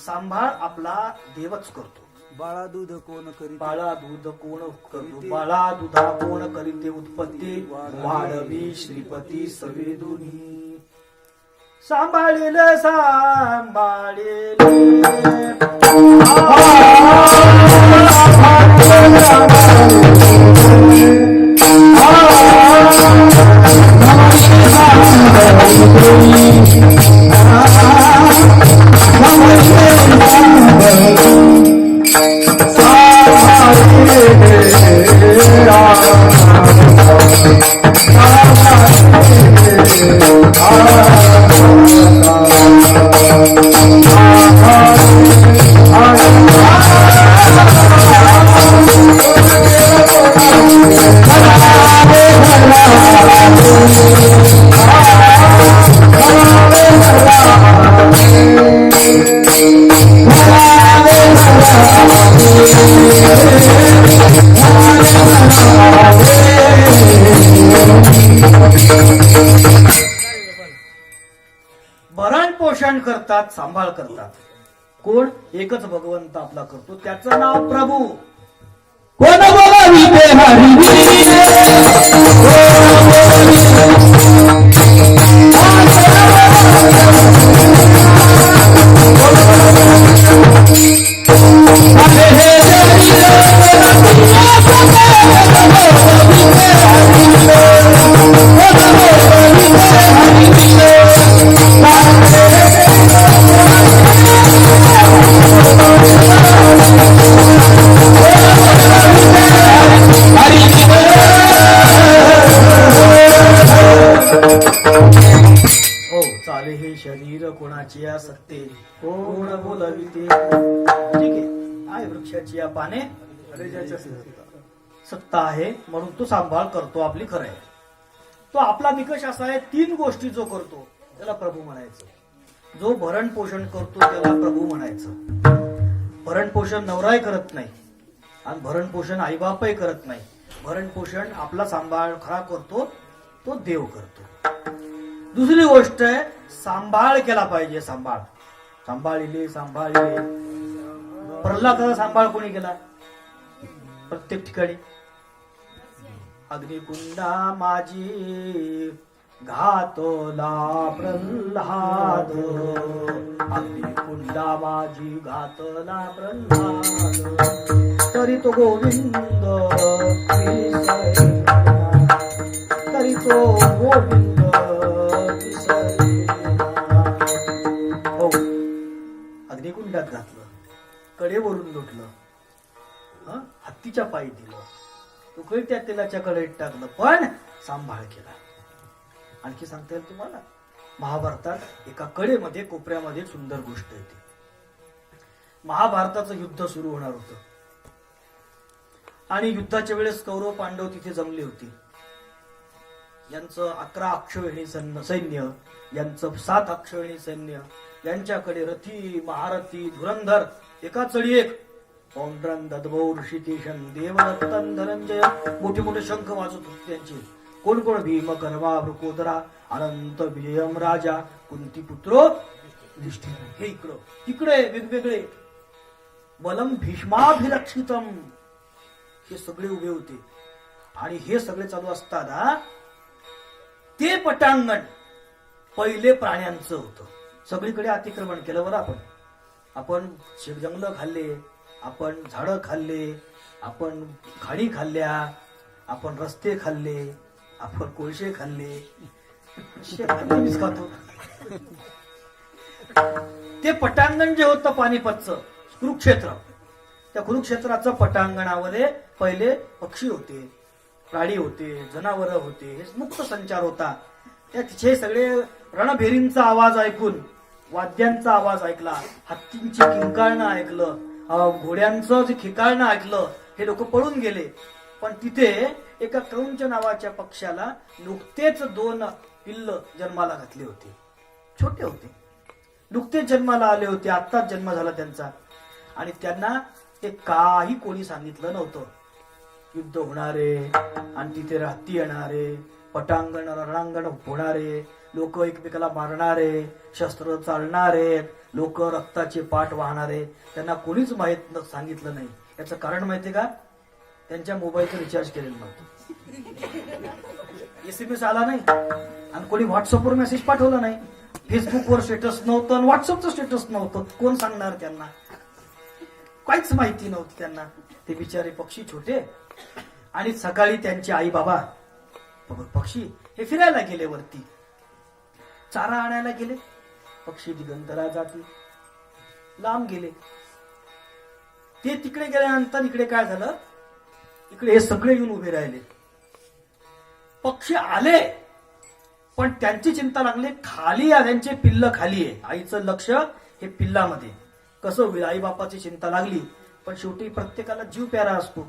सांभाळ आपला देवच करतो. बाळा दूध कोण करीत बाळा दूध कोण करतो, बाळा दुधा कोण करीते उत्पत्ती, वाढवी श्रीपती सवेदुनी. सांभाळेल भरण पोषण करतात, सांभाळ करतात. कोण? एकच भगवंत आपला करतो, त्याचं नाव प्रभू. कोण बोलावी ते हो चाले हे शरीर कोणाची या सत्ते, कोण बोलविते. ठीक आहे वृक्षाची या पाने सत्ता आहे, म्हणून तो सांभाळ करतो आपली. खरं आहे. तो आपला निकष असा आहे, 3 गोष्टी जो करतो त्याला प्रभू म्हणायचं. जो भरण पोषण करतो त्याला प्रभू म्हणायचं. भरण पोषण नवराही करत नाही आणि भरण पोषण आईबापही करत नाही. भरण पोषण आपला सांभाळ खरा करतो तो देव करतो. दुसरी गोष्ट आहे, सांभाळ केला पाहिजे. सांभाळले प्रल्हादाचा सांभाळ कोणी केला? प्रत्येक ठिकाणी. अग्निकुंडा माझी घातला प्रल्हाद, अग्निकुंडा माझी घातला प्रल्हाद, तरी तो गोविंद विसरेना, तरी तो गोविंद विसरेना. हो अग्निकुंडात घातलं, कडेवरून लुटलं, हत्तीच्या पायी दिलं, उकळत्या तेलाच्या कढईत टाकलं, पण सांभाळ केला. आणखी सांगता येईल तुम्हाला? महाभारतात एका कडेमध्ये कोपऱ्यामध्ये एक सुंदर गोष्ट येते. महाभारताचं युद्ध सुरू होणार होतं आणि युद्धाच्या वेळेस कौरव पांडव तिथे जमले होते. यांचं 11 अक्षौहिणी सैन्य, यांचं 7 अक्षौहिणी सैन्य, यांच्याकडे रथी महारथी धुरंधर एका चढी एक, पौंड्रन ददभौ ऋषिकेशन देवदत्तन धनंजय, मोठे मोठे शंख वाजत होते त्यांचे. कोण कोण? भीम कर्मा वृकोदरा अनंत विजयम राजा कुंतीपुत्रो युधिष्ठिर. हे इकडं तिकडे वेगवेगळे बलम भीष्माभिरक्षितम, हे सगळे उभे होते. आणि हे सगळे चालू असताना ते पटांगण पहिले प्राण्यांचं होतं. सगळीकडे अतिक्रमण केलं बरं. आपण जंगल खाल्ले, आपण झाडं खाल्ले, आपण खाडी खाल्ल्या, आपण रस्ते खाल्ले, आपण कोळशे खाल्ले, खातो. ते पटांगण जे होतं पानिपतचं कुरुक्षेत्र, त्या कुरुक्षेत्राच्या पटांगणामध्ये पहिले पक्षी होते, प्राणी होते, जनावर होते, हे मुक्त संचार होता. त्या तिथे सगळे रणभेरींचा आवाज ऐकून वाद्यांचा आवाज ऐकला, हत्तींची किंकाळणं ऐकलं, घोड्यांचं जे खिकाळणं ऐकलं, हे लोक पळून गेले. पण तिथे एका क्रौंच नावाच्या पक्षाला नुकतेच 2 पिल्ल जन्माला घातले होते. छोटे होते, नुकतेच जन्माला आले होते, आत्ताच जन्म झाला त्यांचा. आणि त्यांना ते काही कोणी सांगितलं नव्हतं. युद्ध होणारे आणि तिथे हत्ती येणारे, पटांगण रणांगण होणारे, लोक एकमेकाला मारणारे, शस्त्र चालणारे, लोक रक्ताचे पाठ वाहणारे, त्यांना कोणीच माहित सांगितलं नाही. याचं कारण माहितीये का? त्यांच्या मोबाईलचं रिचार्ज केलेलं नव्हतं, SMS आला नाही, आणि कोणी व्हॉट्सअपवर मेसेज पाठवला नाही, फेसबुकवर स्टेटस नव्हतं आणि व्हॉट्सअपचं स्टेटस नव्हतं. कोण सांगणार त्यांना? काहीच माहिती नव्हती त्यांना. ते बिचारे पक्षी छोटे. आणि सकाळी त्यांचे आई बाबा पक्षी हे फिरायला गेले, वरती चारा आणायला गेले. पक्षी दिगंतरा जाती लांब गेले. ते तिकडे गेल्यानंतर इकडे काय झालं, इकडे हे सगळे येऊन उभे राहिले. पक्षी आले, पण त्यांची चिंता लागली, खाली त्यांचे पिल्ल खाली आहे, आईचं लक्ष हे पिल्लामध्ये. कसं होईल? आई बापाची चिंता लागली, पण शेवटी प्रत्येकाला जीव प्यारा असतो.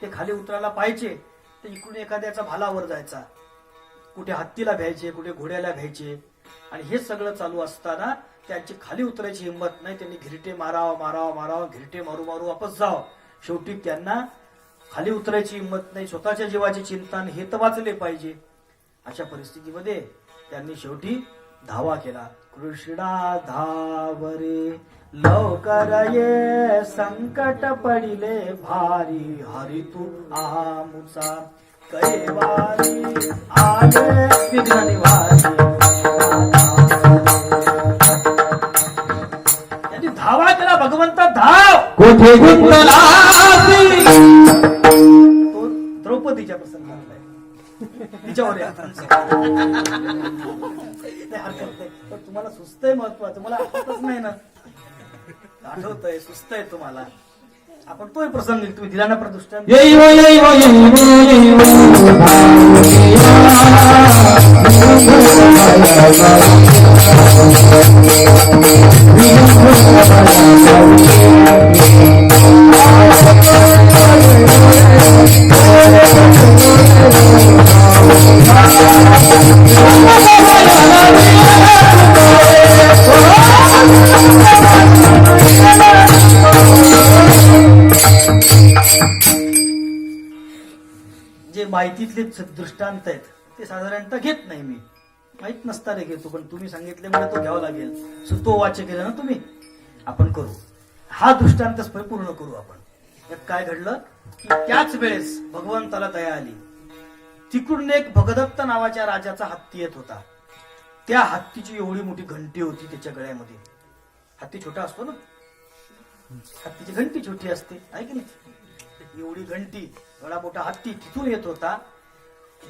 ते खाली उतरायला पाहिजे, तर इकडून एखाद्याचा भालावर जायचा, कुठे हत्तीला भ्यायचे, कुठे घोड्याला भ्यायचे. आणि हे सगळं चालू असताना त्यांची खाली उतरायची हिंमत नाही. त्यांनी घिरटे मारावं, घिरटे मारू वापस जावं. शेवटी त्यांना खाली उतरायची हिंमत नाही, स्वतःच्या जीवाची चिंता, हे तर वाचले पाहिजे. अशा परिस्थितीमध्ये त्यांनी शेवटी धावा केला. कृष्णा धावरे लवकर ये, संकट पडिले भारी, हरी तू आमुचा कैवारी आले विघ्न निवारी. त्यांनी धावा केला, भगवंता धाव. कोठे गुंतला तो द्रौपदीच्या प्रसंगातला आहे, तिच्यावर आहे. नाही, हरकत नाही, पण तुम्हाला सुचतंय महत्वाचं, मला आठवतच नाही ना. आठवतंय, सुचतंय तुम्हाला. आपण तोही प्रसंग तुम्ही दिला ना प्रदुष्टान. जे माहितीतले दृष्टांत आहेत ते साधारणतः घेत नाही मी, माहित नसताना घेतो, पण तुम्ही सांगितल्यामुळे तो घ्यावा लागेल. सुतो वाच्य केलं ना तुम्ही. आपण करू हा दृष्टांत पूर्ण करू आपण. यात काय घडलं की त्याच वेळेस भगवंताला दया आली. तिकडून एक भगदत्त नावाच्या राजाचा हत्ती येत होता. त्या हत्तीची एवढी मोठी घंटी होती त्याच्या गळ्यामध्ये. हत्ती छोटा असतो ना, हत्तीची घंटी छोटी असते, आहे की नाही? एवढी घंटी, एवढा मोठा हत्ती तिथून येत होता.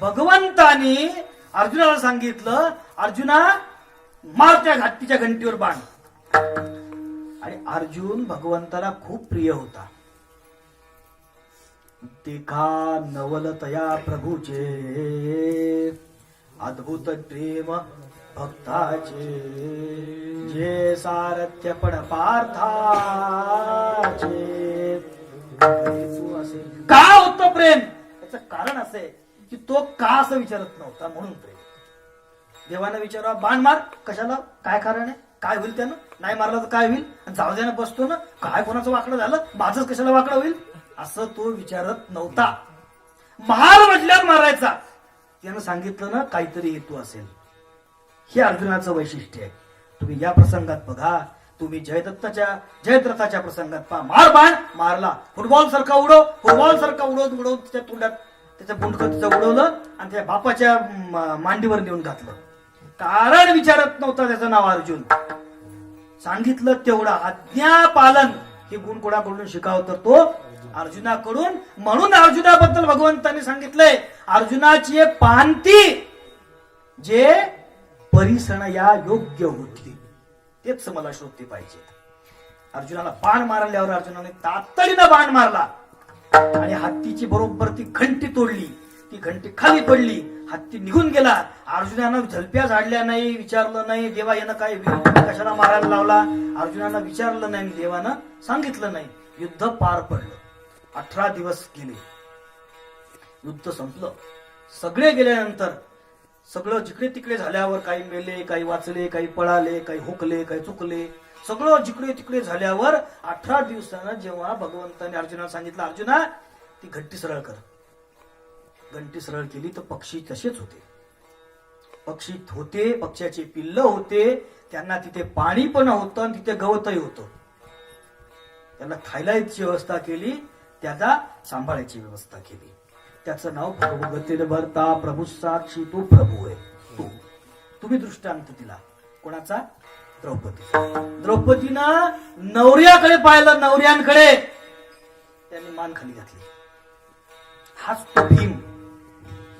भगवंतानी अर्जुनाला सांगितलं, अर्जुना मार त्या हत्तीच्या घंटीवर बाण. आणि अर्जुन भगवंताला खूप प्रिय होता. देखा नवल तया प्रभूचे, अद्भुत प्रेम भक्ताचे, जे सारथ्य पण पार्थाचे. का होतं प्रेम? याचं कारण असे की तो का असं विचारत नव्हता, म्हणून प्रेम. देवाने विचारा बाण मार, कशाला, काय कारण आहे, काय होईल त्यानं, नाही मारला तर काय होईल, जाऊ द्यानं बसतो ना, काय कोणाचं वाकडं झालं, माझंच कशाला वाकडं होईल, असं तो विचारत नव्हता. मार म्हटल्यावर मारायचा. त्यानं सांगितलं ना काहीतरी हेतू असेल. हे अर्जुनाचं वैशिष्ट्य आहे. तुम्ही या प्रसंगात बघा, तुम्ही जयद्रथाच्या प्रसंगात पहा. मार बाण, मारला. फुटबॉल सारखा उडवत तिच्या तोंडात त्याचं बुंडकं तिचं उडवलं आणि त्या बापाच्या मांडीवर नेऊन घातलं. कारण विचारत नव्हता. त्याचं नाव अर्जुन. सांगितलं तेवढं आज्ञा पालन हे गुण कोणाकडून शिकावं तर तो अर्जुनाकडून. म्हणून अर्जुनाबद्दल भगवंतांनी सांगितलंय, अर्जुनाची एक पांती जे परिसण या योग्य होती, तेच मला शोधते पाहिजे. अर्जुनाला बाण मारल्यावर अर्जुनाने तातडीनं बाण मारला आणि हत्तीची बरोबर ती घंटी तोडली. ती घंटी खाली पडली. हत्ती निघून गेला. अर्जुनानं झलप्या झाडल्या नाही, विचारलं नाही देवा यानं काय कशाला मारायला लावला. अर्जुनानं विचारलं नाही, देवानं सांगितलं नाही. युद्ध पार पडलं. 18 दिवस गेले. युद्ध संपलं. सगळे गेल्यानंतर सगळं जिकडे तिकडे झाल्यावर काही मेले, काही वाचले, काही पळाले, काही हुकले, काही चुकले. सगळं जिकडे तिकडे झाल्यावर 18 दिवसानं जेव्हा भगवंताने अर्जुनाला सांगितलं, अर्जुना ती घंटी सरळ कर. घंटी सरळ केली तर पक्षी तसेच होते. पक्षी होते, पक्ष्याचे पिल्ल होते. त्यांना तिथे पाणी पण होतं आणि तिथे गवतही होतं. त्यांना खायलाची व्यवस्था केली, त्याचा सांभाळायची व्यवस्था केली. त्याचं नाव भगवतीने भरता प्रभू साक्षी तो प्रभू आहे. तो तुम्ही दृष्टांत दिला कोणाचा? द्रौपदी. द्रौपदीनं नवऱ्याकडे पाहिलं, नवऱ्यांकडे त्यांनी मान खाली घातली. हाच तो भीम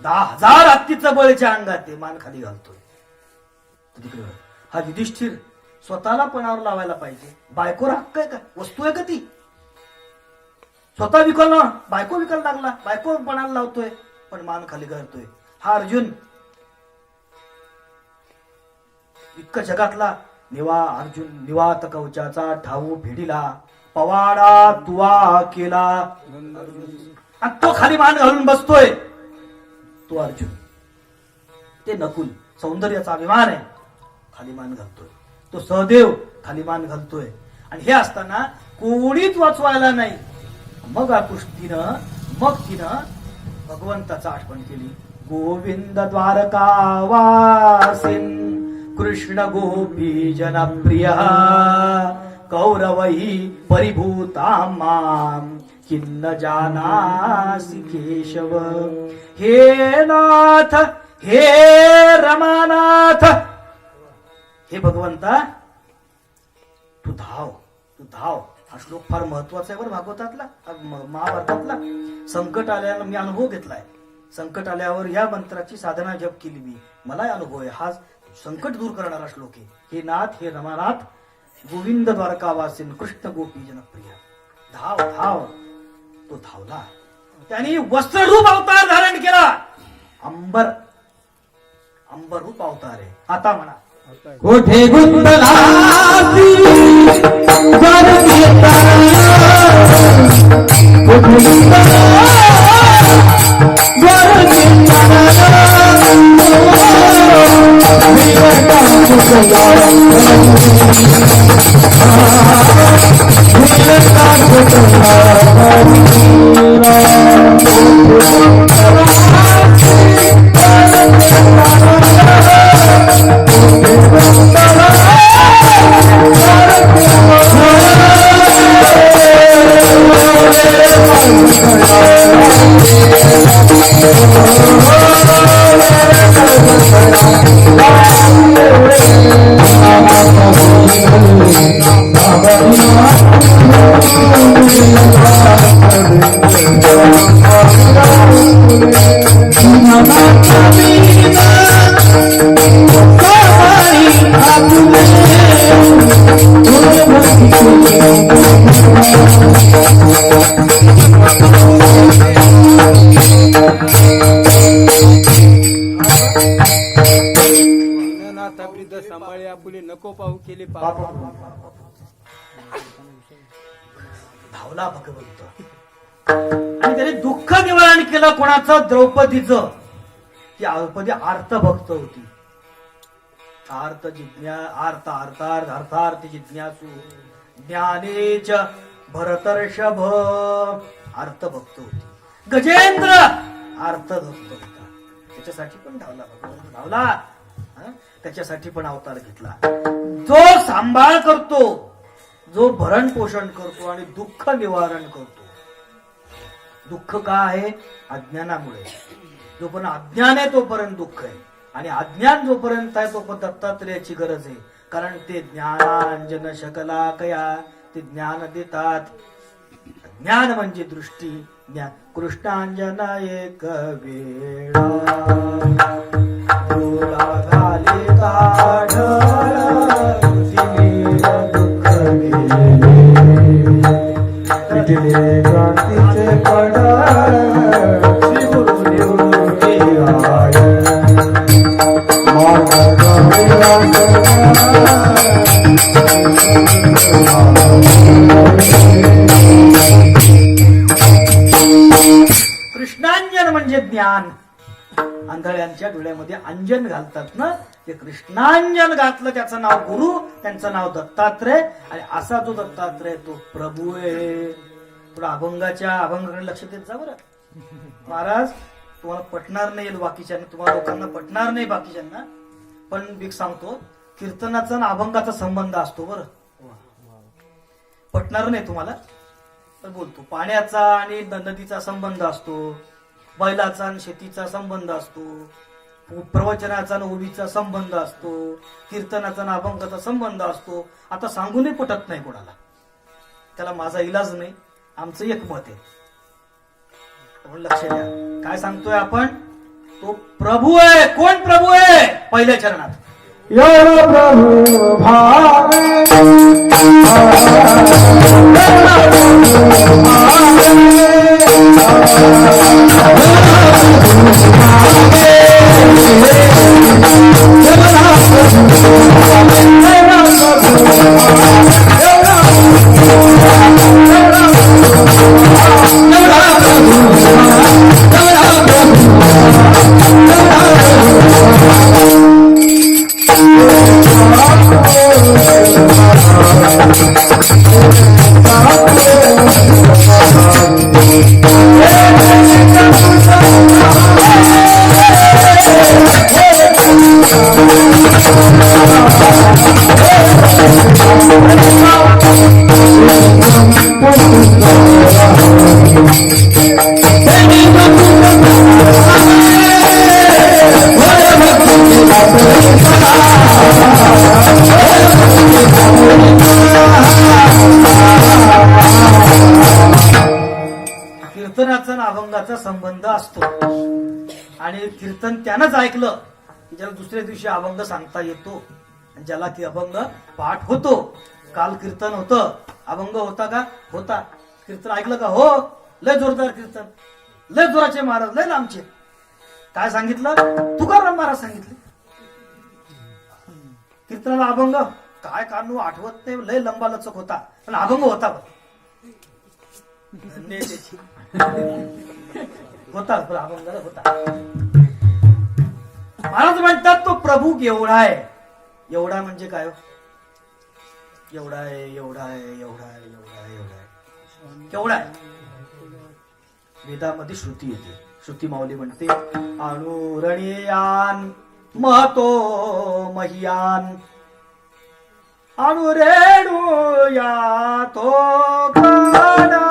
10,000 हत्तीचं बळच्या अंगात ते मान खाली घालतोय. तिकडे हा युधिष्ठिर स्वतःला पणावर लावायला पाहिजे. बायकोवर हक्क आहे का? वस्तू आहे का ती? स्वतः विकल, बायको विकायला लागला, बायको पणाला लावतोय पण मान खाली घालतोय. हा अर्जुन इतका जगातला अर्जुन निवात कवचाचा ठाऊ फेडिला, पवाडा तुवा केला आणि तो खाली मान घालून बसतोय. तो अर्जुन, ते नकुल सौंदर्याचा अभिमान आहे, खाली मान घालतोय. तो सहदेव खाली मान घालतोय. आणि हे असताना कोणीच वाचवायला नाही. मग तिनं भगवंताचा आठवण केली. गोविंद द्वारका वासिन कृष्ण गोपी जनप्रिय कौरवही परिभूता माम किन्न जानासि केशव. हे नाथ, हे रमानाथ, हे भगवंता तू धाव. हा श्लोक फार महत्वाचा आहे बरं भागवतातला, महाभारतातला. संकट आल्यावर मी अनुभव घेतलाय. संकट आल्यावर या मंत्राची साधना जप केली मी, मला अनुभव आहे. हा संकट दूर करणारा श्लोक आहे. हे नाथ, हे रमानाथ, गोविंद द्वारकावासीन कृष्ण गोपी जनप्रिय. धाव. तो धावला. त्यांनी वस्त्ररूप अवतार धारण केला. अंबर रूप अवतार आहे. आता म्हणा कोठे गुंतलासी जर सांभाळे आपुले नको पाहू केले धावला भगवंत. आणि त्याने दुःख निवारण केलं. कोणाचं? द्रौपदीचं. ती द्रौपदी आर्तभक्त होती. अर्थार्थी जिज्ञासू ज्ञानेच भरतर्षभ आर्तभक्त होती. गजेंद्र आर्तभक्त होता. त्याच्यासाठी पण धावला भगवंत. धावला. त्याच्यासाठी पण अवतार घेतला. जो सांभाळ करतो, जो भरण पोषण करतो आणि दुःख निवारण करतो. दुःख का आहे? अज्ञानामुळे. जोपर्यंत अज्ञान आहे तोपर्यंत दुःख आहे. आणि अज्ञान जोपर्यंत आहे तोपर्यंत दत्तात्रेयाची गरज आहे. कारण ते ज्ञानांजन शकलाकया, ते ज्ञान देतात. ज्ञान म्हणजे दृष्टी. कृष्णांजन एक वेळा घाले क्रांतीचे पडा श्री गुरु देव कृष्णांजन म्हणजे ज्ञान. आंधळ्यांच्या डोळ्यामध्ये अंजन घालतात ना, ते कृष्णांजन घातलं, त्याचं नाव गुरु, त्यांचं नाव दत्तात्रय. आणि असा जो दत्तात्रय तो प्रभू आहे. थोडा अभंगाकडे लक्ष देत जा बरं. महाराज तुम्हाला पटणार नाही बाकीच्यांना, तुम्हाला लोकांना पटणार नाही बाकीच्यांना, पण मी सांगतो कीर्तनाचा आणि अभंगाचा संबंध असतो बरं. पटणार नाही तुम्हाला तर बोलतो. पाण्याचा आणि नदीचा संबंध असतो, बैलाचा आणि शेतीचा संबंध असतो, प्रवचनाचा आणि ओवीचा संबंध असतो, कीर्तनाचा आणि अभंगाचा संबंध असतो. आता सांगूनही पटत नाही कोणाला, त्याला माझा इलाज नाही, आमचं एक मत आहे. लक्ष द्या काय सांगतोय आपण. तो प्रभू आहे. कोण प्रभू आहे? पहिल्या चरणात एवढा प्रभू भावे कीर्तनाचा आणि अभंगाचा संबंध असतो. आणि कीर्तन त्यानंच ऐकलं की ज्याला दुसऱ्या दिवशी अभंग सांगता येतो, आणि ज्याला की अभंग पाठ होतो. काल कीर्तन होतं, अभंग होता का? होता. कीर्तन ऐकलं का? हो. लय जोरदार कीर्तन, लय जोराचे महाराज, लय लांबचे. काय सांगितलं? तुकाराम महाराज सांगितले. कीर्तनाला अभंग काय कानू आठवत नाही, लय लंबा लचक होता, पण अभंग होता होता अभंगाला होता. महाराज म्हणतात तो प्रभू एवढा आहे. एवढा म्हणजे काय? एवढा आहे, एवढा आहे, एवढा आहे, एवढा आहे, एवढा आहे. केवढा आहे? वेदामध्ये श्रुती येते. श्रुती माऊली म्हणते अणुरणीयान महतो महियान अणुरेणू या तो काना.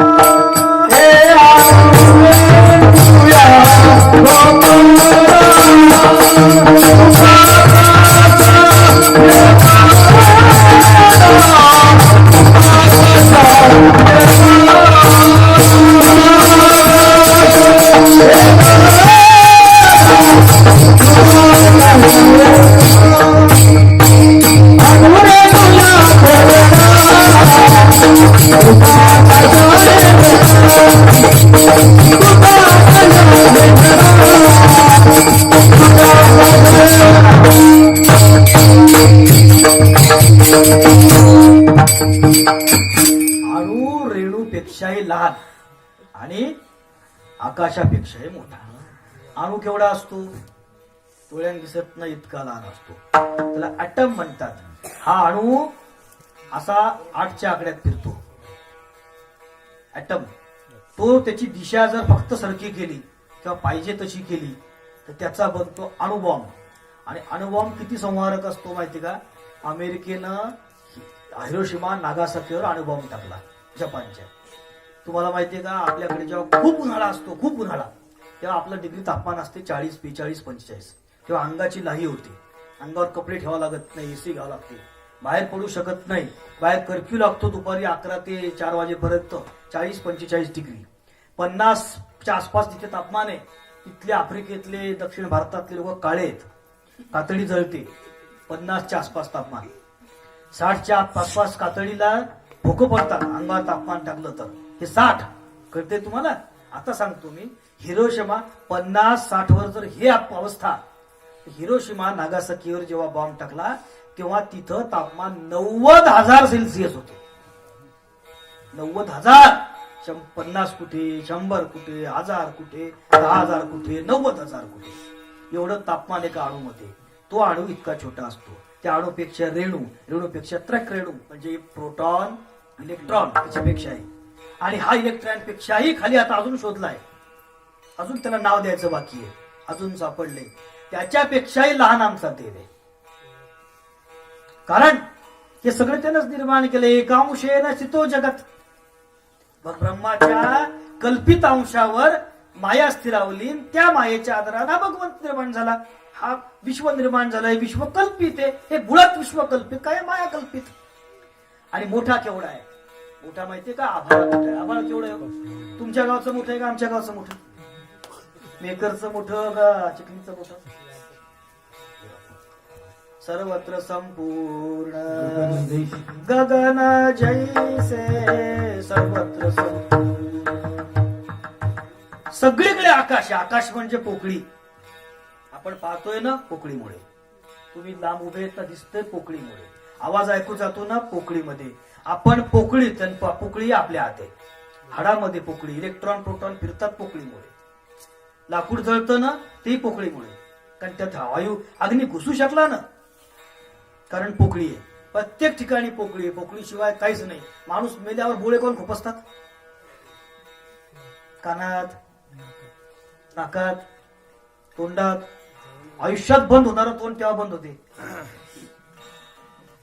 अणु रेणूपेक्षाही लहान आणि आकाशापेक्षाही मोठा. अणु केवढा असतो? डोळ्यान दिसत नाही इतका लहान असतो, त्याला ॲटम म्हणतात. हा अणु असा 8च्या आकड्यात फिरतो. ॲटम तो त्याची दिशा जर फक्त सरकी केली किंवा पाहिजे तशी केली तर त्याचा बनतो अणुबॉम्ब. आणि अणुबॉम्ब किती संहारक असतो माहिती का? अमेरिकेनं हिरोशिमा नागासाकीवर अणुबॉम्ब टाकला जपानच्या. तुम्हाला माहितीये का आपल्याकडे जेव्हा खूप उन्हाळा असतो, खूप उन्हाळा, तेव्हा आपलं डिग्री तापमान असते 40, 45, 45. तेव्हा अंगाची लाही होते, अंगावर कपडे ठेवावं लागत नाही, एसी घ्यावं लागते, बाहेर पडू शकत नाही. बाहेर कर्फ्यू लागतो दुपारी 11 ते 4 वाजेपर्यंत. 40-45 डिग्री, 50च्या आसपास तिथे तापमान आहे. तिथले आफ्रिकेतले, दक्षिण भारतातले लोक काळे आहेत, कातडी जळते. 50च्या आसपास तापमान, 60च्या आसपास कातडीला भोकं पडतात अंगावर तापमान टाकलं तर. हे 60 कळते तुम्हाला? आता सांगतो मी, हिरोशिमा 50-60 वर जर हे अवस्था हिरोशिमा नागासाकीवर जेव्हा बॉम्ब टाकला तेव्हा तिथं तापमान 90,000 सेल्सिअस होते. 90,000. 50 कुठे, 100 कुठे, 1000 कुठे, 10,000 कुठे, 90,000 कुठे, एवढं तापमान एका अणूमध्ये. तो अणू इतका छोटा असतो. त्या अणूपेक्षा रेणूपेक्षा त्रक रेणू म्हणजे प्रोटॉन, इलेक्ट्रॉन त्याच्यापेक्षा आहे. आणि हा इलेक्ट्रॉन पेक्षाही खाली आता अजून शोधलाय, अजून त्याला नाव द्यायचं बाकी आहे, अजून सापडले. त्याच्यापेक्षाही लहान आमचा देव आहे. कारण हे सगळं त्यानंच निर्माण केले. एकांशेन स्थितो जगत. ब्रह्माच्या कल्पित अंशावर माया स्थिरावली, त्या मायेच्या आधाराने भगवंत निर्माण झाला. हा विश्व निर्माण झालाय, विश्व कल्पित आहे. हे मुळात विश्व कल्पित काय, माया कल्पित. आणि मोठा केवढा आहे, मोठा माहितीये का, आभाळ मोठा आहे. आभाळ केवढं आहे, तुमच्या गावचं मोठं आहे का आमच्या गावचं मोठं, मेकरचं मोठं का चिखलीचं मोठं. सर्वत्र संपूर्ण गगन जैसे सर्वत्र संपूर्ण. सगळीकडे आकाश. आकाश म्हणजे पोकळी. आपण पाहतोय ना पोकळीमुळे. तुम्ही लांब उभे आहेत ना, दिसतंय पोकळीमुळे. आवाज ऐकू जातो ना पोकळीमध्ये. आपण पोकळीत, पोकळी आपल्या आत आहे. हाडामध्ये पोकळी. इलेक्ट्रॉन प्रोटॉन फिरतात पोकळीमुळे. लाकूड जळतं ना तेही पोकळीमुळे. कारण त्यात वायू अग्नी घुसू शकला ना, कारण पोकळी आहे. प्रत्येक ठिकाणी पोकळी आहे. पोकळीशिवाय काहीच नाही. माणूस मेल्यावर बोळे कोण खुपसतात, कानात, नाकात, तोंडात. आयुष्यात बंद होणार तोंड तेव्हा बंद होते.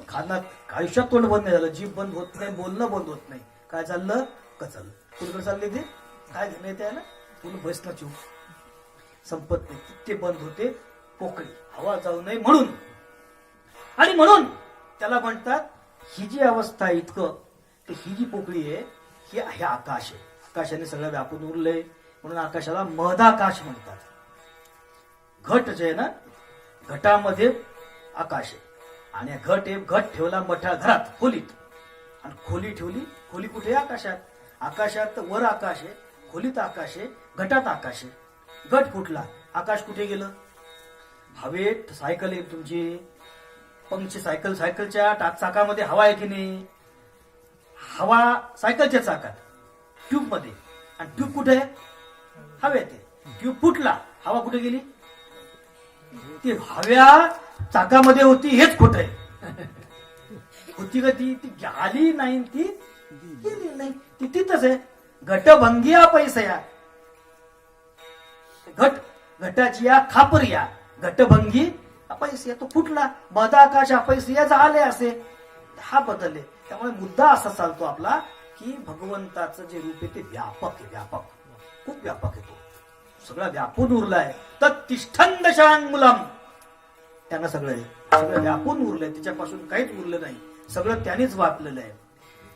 खानात आयुष्यात तोंड बंद नाही झालं, जीभ बंद होत नाही, बोलणं बंद होत नाही. काय चाललं, कचल कुठकडे चालले ते, काय घेणं येते ना, तुला बसला चूक संपत नाही. ते बंद होते पोकळी, हवा जाऊ नये म्हणून. आणि म्हणून त्याला म्हणतात ही जी अवस्था आहे इतकं, ही जी पोकळी आहे ही आहे आकाश आहे. आकाशाने सगळं व्यापून उरलंय म्हणून आकाशाला मधाकाश म्हणतात. घट जे आहे ना, घटामध्ये आकाश आहे. आणि घट ठेवला मोठ्या घरात, खोलीत. आणि खोली ठेवली, खोली कुठे, आकाशात. आकाशात वर आकाश आहे, खोलीत आकाश आहे, घटात आकाश आहे. घट फुटला, आकाश कुठे गेलं. हवेत सायकल आहे तुमची, पंक्ची सायकलच्या चाकामध्ये हवा आहे की नाही. हवा सायकलच्या चाकात, ट्यूब मध्ये. आणि ट्यूब कुठे आहे, हवेत आहे. ट्यूब फुटला, हवा कुठे गेली, ती हव्या चाकामध्ये होती. हेच खोट आहे. होती का ती आली नाही, ती गेली नाही, ती तिथंच आहे. घटभंगिया पैसया. घटाची या खापरिया, घटभंगी अपैसिया. तो फुटला, मधाकाश अपैसिया झाले असे. हा बदलले. त्यामुळे मुद्दा असा चालतो आपला की भगवंताचं जे रूप आहे ते व्यापक आहे. व्यापक, खूप व्यापक आहे. तो सगळा व्यापून उरलाय. तत्तिष्ठन् दशांगुलम. त्यांना सगळं व्यापून उरलंय. त्याच्यापासून काहीच उरलं नाही. सगळं त्यानेच व्यापलेलं आहे.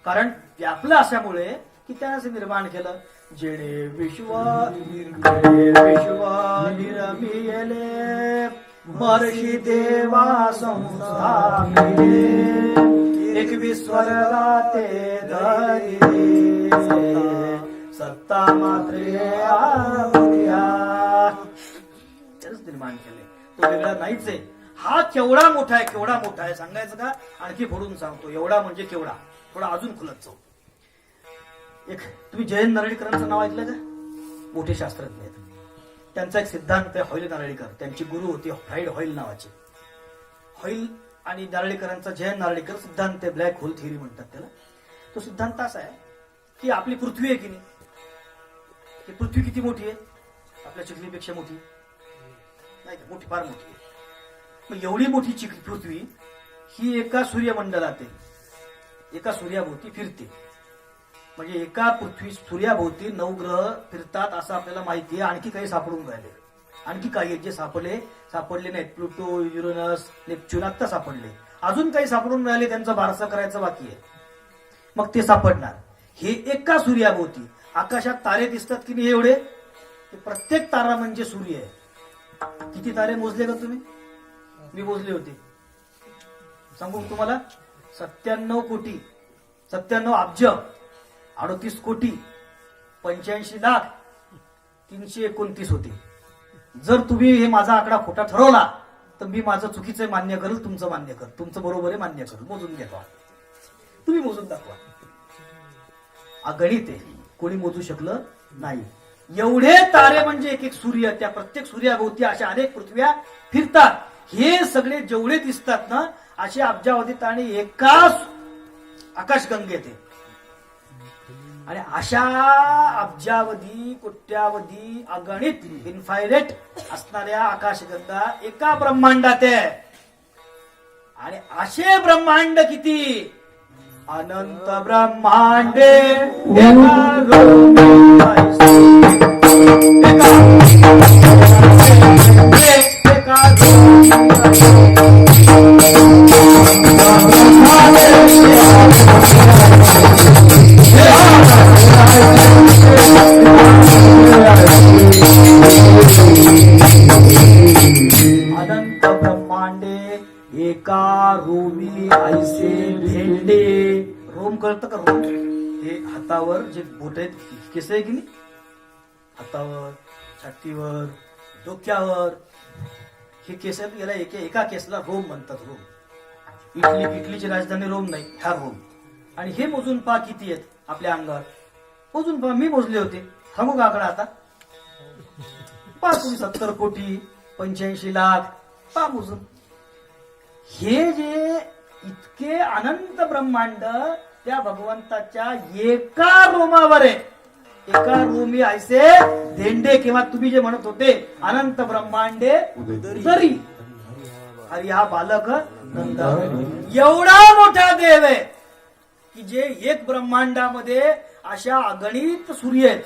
कारण व्यापलं असल्यामुळे की त्यानंच निर्माण केलं. जेणे विश्व निर्मिले महर्षी देवा संस्थापिले. एक विश्वरला ते धरिले सत्ता मात्रे आर्या. त्याच निर्माण केले. तो वेगळा नाहीच आहे. हा केवढा मोठा आहे, केवढा मोठा आहे सांगायचं का, आणखी फोडून सांगतो. एवढा म्हणजे केवढा, थोडा अजून खुलत जाऊ. एक तुम्ही जयंत नारळीकरांचं नाव ऐकलं का, मोठे शास्त्रज्ञ आहेत. त्यांचा एक सिद्धांत आहे हॉईल नारळीकर. त्यांची गुरु होती फ्राईड हॉईल नावाची. हॉईल आणि नारळीकरांचा जयंत नारळीकर सिद्धांत आहे, ब्लॅक होल थिअरी म्हणतात त्याला. तो सिद्धांत असा आहे की आपली पृथ्वी आहे की नाही, ही पृथ्वी किती मोठी आहे, आपल्या चिखलीपेक्षा मोठी नाही का, मोठी, फार मोठी आहे. मग एवढी मोठी पृथ्वी ही एका सूर्यमंडलात आहे, एका सूर्याभोवती फिरते. म्हणजे एका पृथ्वी सूर्याभोवती 9 ग्रह फिरतात असं आपल्याला माहिती आहे. आणखी काही सापडून राहिले, आणखी काही जे सापडले नाहीत. प्लुटो, युरेनस, नेपच्यून आत्ता सापडले. अजून काही सापडून राहिले, त्यांचा बारसा करायचं बाकी आहे. मग ते सापडणार. हे एका सूर्याभोवती. आकाशात तारे दिसतात की नाही एवढे, प्रत्येक तारा म्हणजे सूर्य आहे. किती तारे मोजले का तुम्ही, मी मोजले होते. सांगू तुम्हाला, 97 कोटी, 97 अब्ज, 38 कोटी, 85,00,329 होते. जर तुम्ही हे माझा आकडा खोटा ठरवला तर मी माझं चुकीचं मान्य करेल, तुमचं मान्य कर, तुमचं बरोबर आहे मान्य करेल, मोजून घ्या. तुम्ही मोजून दाखवा. गणित आहे, कोणी मोजू शकलं नाही. एवढे तारे म्हणजे एक एक सूर्य, त्या प्रत्येक सूर्याभोवती अशा अनेक पृथ्व्या फिरतात. हे सगळे जेवढे दिसतात ना, असे अब्जावधी तारे एकाच आकाशगंगेत आहे. आणि अशा अब्जावधी कोट्यावधी अगणित इन्फायरेट असणाऱ्या आकाशगंगा एका ब्रह्मांडात आहे. आणि असे ब्रह्मांड किती? अनंत ब्रह्मांडे एका अनंत ब्रह्मांडे एका रोमी ऐसे भेंडे. रोम कळतं का? रोम हे हातावर जे बोट आहेत, केस आहे की नाही, हातावर, छातीवर, डोक्यावर हे केस आहेत. याला एका केसला रोम म्हणतात. रोम इटलीची राजधानी रोम नाही, हा रोम. आणि हे मोजून पहा किती आहेत आपल्या अंगावर. मोजून पहा, मी मोजले होते. सांगू का आकडा आता? पहा तुम्ही, 70 कोटी 85 लाख पहा मोजून. हे जे इतके अनंत ब्रह्मांड त्या भगवंताच्या एका रोमावर आहे. एका रोमी ऐसे धेंडे, किंवा तुम्ही जे म्हणत होते अनंत ब्रह्मांडे उदरी, हरी हा बालक नंदा. एवढा मोठा देव आहे की जे एक ब्रह्मांडामध्ये अशा अगणित सूर्य आहेत,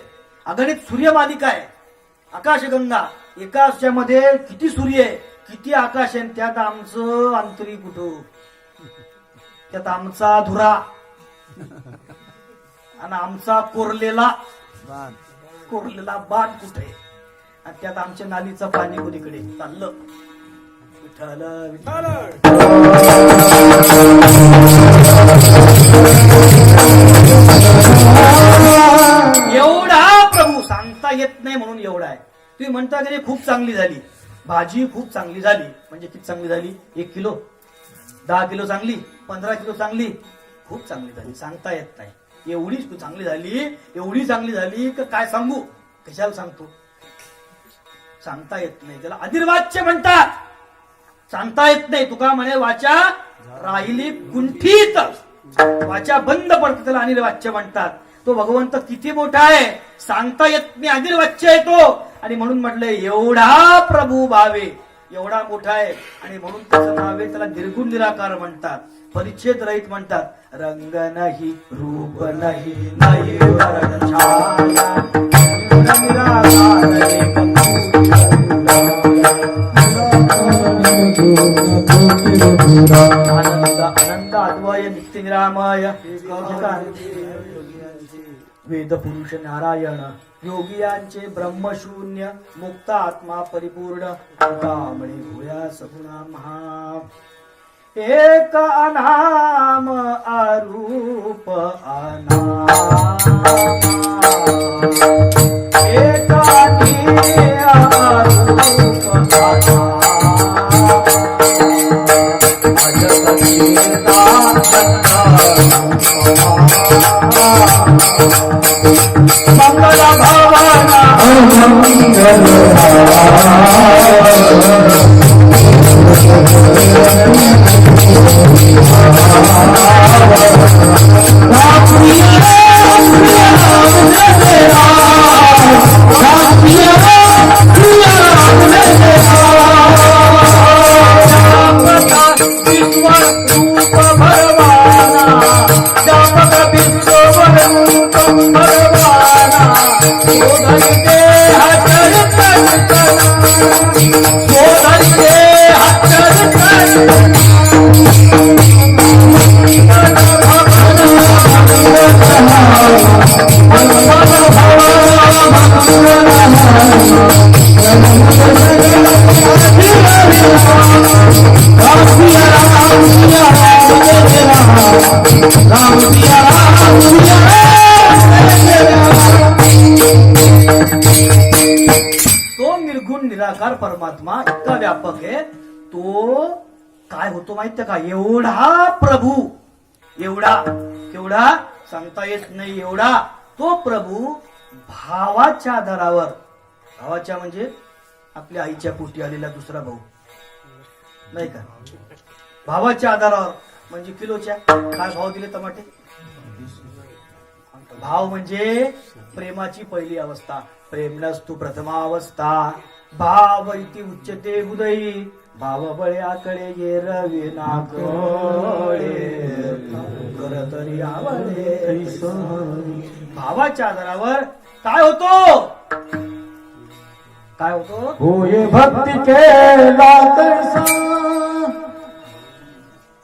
अगणित सूर्यमालिका आहे, आकाशगंगा. एकाच्यामध्ये किती सूर्य आहे, किती आकाश आहे. त्यात आमचं आंतरिक कुठं, त्यात आमचा धुरा आणि आमचा कोरलेला बाण कुठे, आणि त्यात आमच्या नालीचं पाणी कोणीकडे चाललं. विठ्ठल विठ्ठल. एवढा प्रभू सांगता येत नाही म्हणून एवढा आहे. तुम्ही म्हणता की खूप चांगली झाली भाजी, खूप चांगली झाली म्हणजे किती चांगली झाली? 1 किलो, 10 किलो चांगली, 15 किलो चांगली, खूप चांगली झाली. सांगता येत नाही. एवढी चांगली झाली, एवढी चांगली झाली का काय सांगू? कशाला सांगतो? सांगता येत नाही. त्याला अनिर्वाच्य म्हणतात. सांगता येत नाही. तुका म्हणे वाचा राहिली कुंठित, वाचा बंद पडते, त्याला अनिर्वाच्य म्हणतात. तो भगवंत किती मोठा आहे, सांगता येत नाही, अनिर्वाच्य आहे तो. आणि म्हणून म्हटलंय एवढा प्रभू भावे, एवढा मोठा आहे. आणि म्हणून त्याचं नाव आहे, त्याला निर्गुण निराकार म्हणतात, परिच्छेद रहित म्हणतात. रंग नाही, रूप नाही, नाही वर्ण छाया, निराकार एक आनंद आनंद अद्वय नित्य निरामय वेद पुरुष नारायण योगियांचे ब्रह्मशून्य मुक्त आत्मा परिपूर्ण कामणे भूया सगुणा महा. एक अनाम अरूप अनाम, एक अरूप अनाम, मंगल भवना तो निर्गुण निराकार परमात्मा इतका व्यापक आहे तो काय होतो माहितीये का? एवढा प्रभू, एवढा केवढा सांगता येत नाही, एवढा तो प्रभू भावाच्या आधारावर, भावाच्या म्हणजे आपल्या आईच्या पोटी आलेला दुसरा भाऊ नाही का, भावाच्या आधारावर म्हणजे किलोच्या काय भाव दिले टमाटे? भाव म्हणजे प्रेमाची पहिली अवस्था, प्रेमनस्तु प्रथमावस्था, भाव इति उच्यते हृदयी, भाव बळ्याकडे गे करतरी आवडे. भावाच्या आधारावर काय होतो? काय होतो? होय भक्ती केला तैसा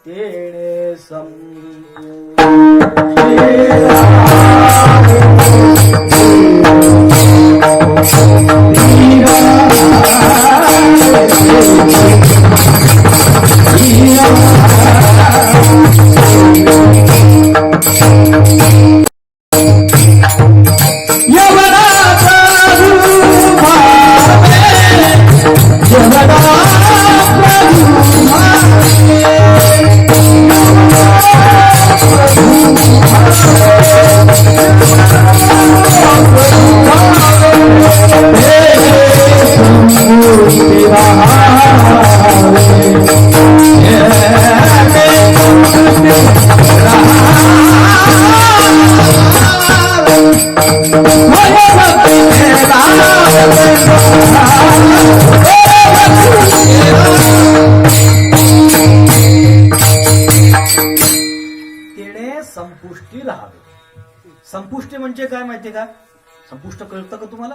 तेणे संपुष्टी राहावे. संपुष्टी म्हणजे काय माहितीये का? संपुष्ट कळतं का तुम्हाला?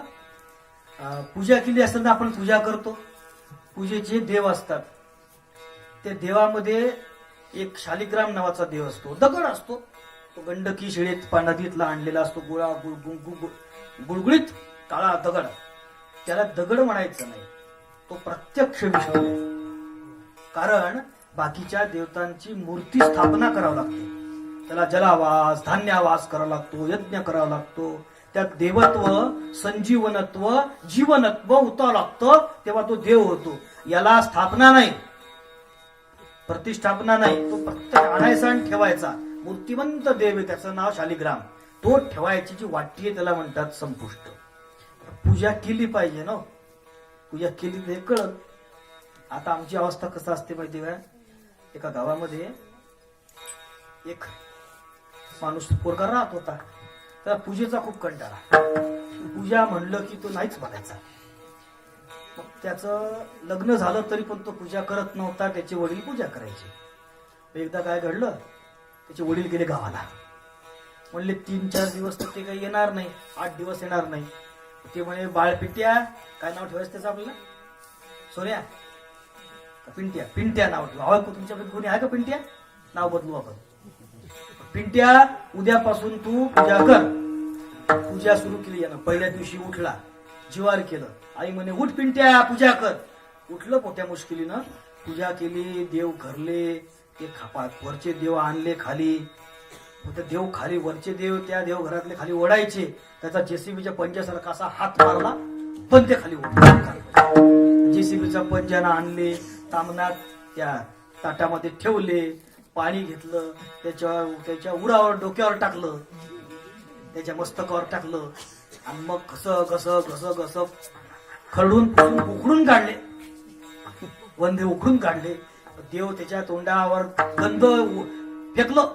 पूजा केली असताना आपण पूजा करतो, पूजेचे देव असतात, त्या देवामध्ये एक शालिग्राम नावाचा देव असतो, दगड असतो, तो गंडकी शिळेत नदीतला आणलेला असतो, गुळगुळीत काळा दगड. त्याला दगड म्हणायचं नाही, तो प्रत्यक्ष विष्णू आहे. कारण बाकीच्या देवतांची मूर्ती स्थापना करावी लागते, त्याला जलावास धान्यावास करावा लागतो, यज्ञ करावा लागतो, त्यात देवत्व संजीवनत्व जीवनत्व उतावं लागतं, तेव्हा तो देव होतो. याला स्थापना नाही, प्रतिष्ठापना नाही, तो प्रत्येक आणायचा आणि ठेवायचा. मूर्तिवंत देव आहे, त्याचं नाव शालिग्राम. तो ठेवायची जी वाटी आहे त्याला म्हणतात संपुष्ट. पूजा केली पाहिजे ना, पूजा केली ते कळत. आता आमची अवस्था कसं असते माहिती का? एका गावामध्ये एक माणूस पोरगा राहत होता, त्याला पूजेचा खूप कंटाळा. पूजा म्हणलं की तो नाहीच म्हणायचा. मग त्याचं लग्न झालं तरी पण तो पूजा करत नव्हता, त्याचे वडील पूजा करायचे. एकदा काय घडलं, त्याचे वडील गेले गावाला. म्हणले 3-4 दिवस तर ते काही येणार नाही, 8 दिवस येणार नाही. ते म्हणे बाळ पिंट्या, काय नाव ठेवायचं त्याचं आपल्याला? सोन्या पिंट्या, पिंट्या नाव ठेवा. तुमच्याकडे कोणी आहे का पिंट्या? नाव बदलू आपण. पिंट्या, उद्यापासून तू पूजा कर. पूजा सुरू केली यानं. पहिल्या दिवशी उठला, जिवार केलं. आई म्हणे उठ पिंट्या पूजा कर. उठलं मोठ्या मुश्किलीनं, पूजा केली, देव घरले, ते खापात वरचे देव आणले खाली. देव खाली, वरचे देव त्या देव घरातले खाली ओढायचे. त्याचा जेसीबीच्या पंजासारखा असा हात मारला, पण ते खाली ओढले. जेसीबीचा पंजाना आणले, तामनात त्या ताटामध्ये ठेवले, पाणी घेतलं, त्याच्या उरावर डोक्यावर टाकलं, त्याच्या मस्तकावर टाकलं, आणि मग घस खरडून उकडून काढले, वंदे उकडून काढले. देव त्याच्या तोंडावर गंध फेकलं,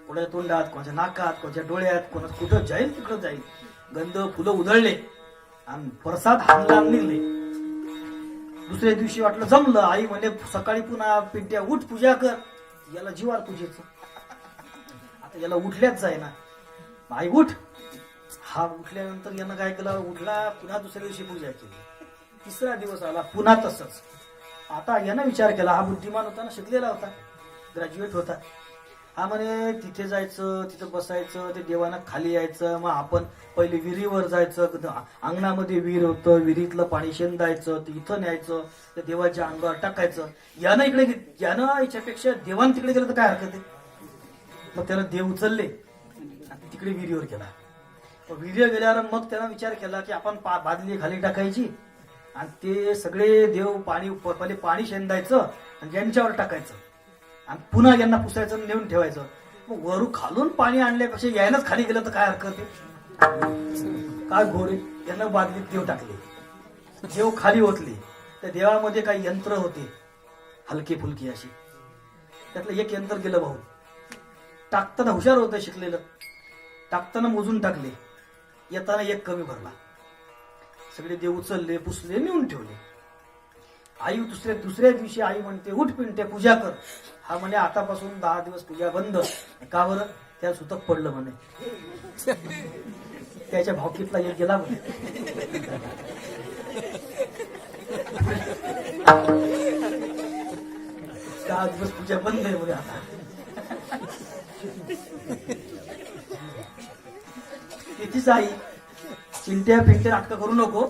कोणाच्या तोंडात, कोणाच्या नाकात, कोणाच्या डोळ्यात, कोणाच कुठं जाईल तिकडं जाईल. गंध फुलं उधळले आणि प्रसाद हाणला निघले. दुसऱ्या दिवशी वाटलं जमलं. आई म्हणे सकाळी पुन्हा पिंट्या उठ पूजा कर. याला जीवार पूजेचं, आता याला उठल्याच जाय ना. आई उठ. हा उठल्यानंतर यानं काय केलं, उठला, पुन्हा दुसऱ्या दिवशी पूजा केली. तिसरा दिवस आला, पुन्हा तसंच. आता यानं विचार केला, हा बुद्धिमान होता ना, शिकलेला होता, ग्रॅज्युएट होता. हा म्हणे तिथे जायचं, तिथं बसायचं, ते देवानं खाली यायचं. मग आपण पहिले विहिरीवर जायचं, अंगणामध्ये विहीर होतं, विहिरीतलं पाणी शेंदायचं, ते इथं न्यायचं, त्या देवाच्या अंगावर टाकायचं. यानं इकडे, यानं याच्यापेक्षा देवान तिकडे गेलं तर काय हरकत आहे. मग त्याला देव उचलले आणि तिकडे विहिरीवर गेला. विहिरीवर गेल्यावर मग त्यानं विचार केला की आपण बादली खाली टाकायची आणि ते सगळे देव पाणी पहिले पाणी शेंदायचं आणि यांच्यावर टाकायचं आणि पुन्हा यांना पुसायचं आणि नेऊन ठेवायचं. मग वरून खालून पाणी आणल्यापेक्षा यायलाच खाली गेलं तर काय हरकत आहे? काय घोडे यांना बादलीत देव टाकले, देव खाली ओतले. त्या देवामध्ये काही यंत्र होते हलके फुलके अशी, त्यातलं एक यंत्र गेलं भाऊ. टाकताना हुशार होतं शिकलेलं, टाकताना मोजून टाकले, येताना एक कमी भरला. सगळे देव उचलले, पुसले, नेऊन ठेवले. आई दुसऱ्या दिवशी आई म्हणते उठ पिंटे पूजा कर. हा म्हणे आतापासून 10 दिवस पूजा बंद. का बरं? त्या सुतक पडलं म्हणे, त्याच्या भावकीतला एक गेला म्हणे. 10 दिवस पूजा बंद आहे म्हणे आता. तिचीच आई चिंट्या पिंट्या नाटकं करू नको,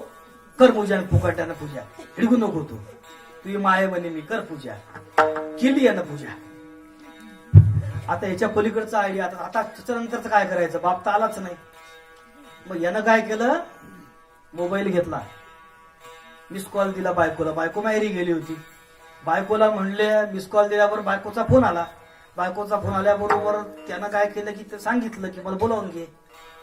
कर पूजा, फुकट्यानं पूजा, हिडकू नको तू, तुझी माये म्हणे मी कर पूजा. केली यानं पूजा. आता याच्या पलीकडचा आयडिया, आता त्याच्यानंतरच काय करायचं? बाप तर आलाच नाही. मग यानं काय केलं? मोबाईल घेतला, मिस कॉल दिला बायकोला. बायको माहेरी गेली होती. बायकोला म्हणले, मिस कॉल दिल्यावर बायकोचा फोन आला. बायकोचा फोन आल्याबरोबर त्यानं काय केलं की ते सांगितलं की मला बोलावून घे.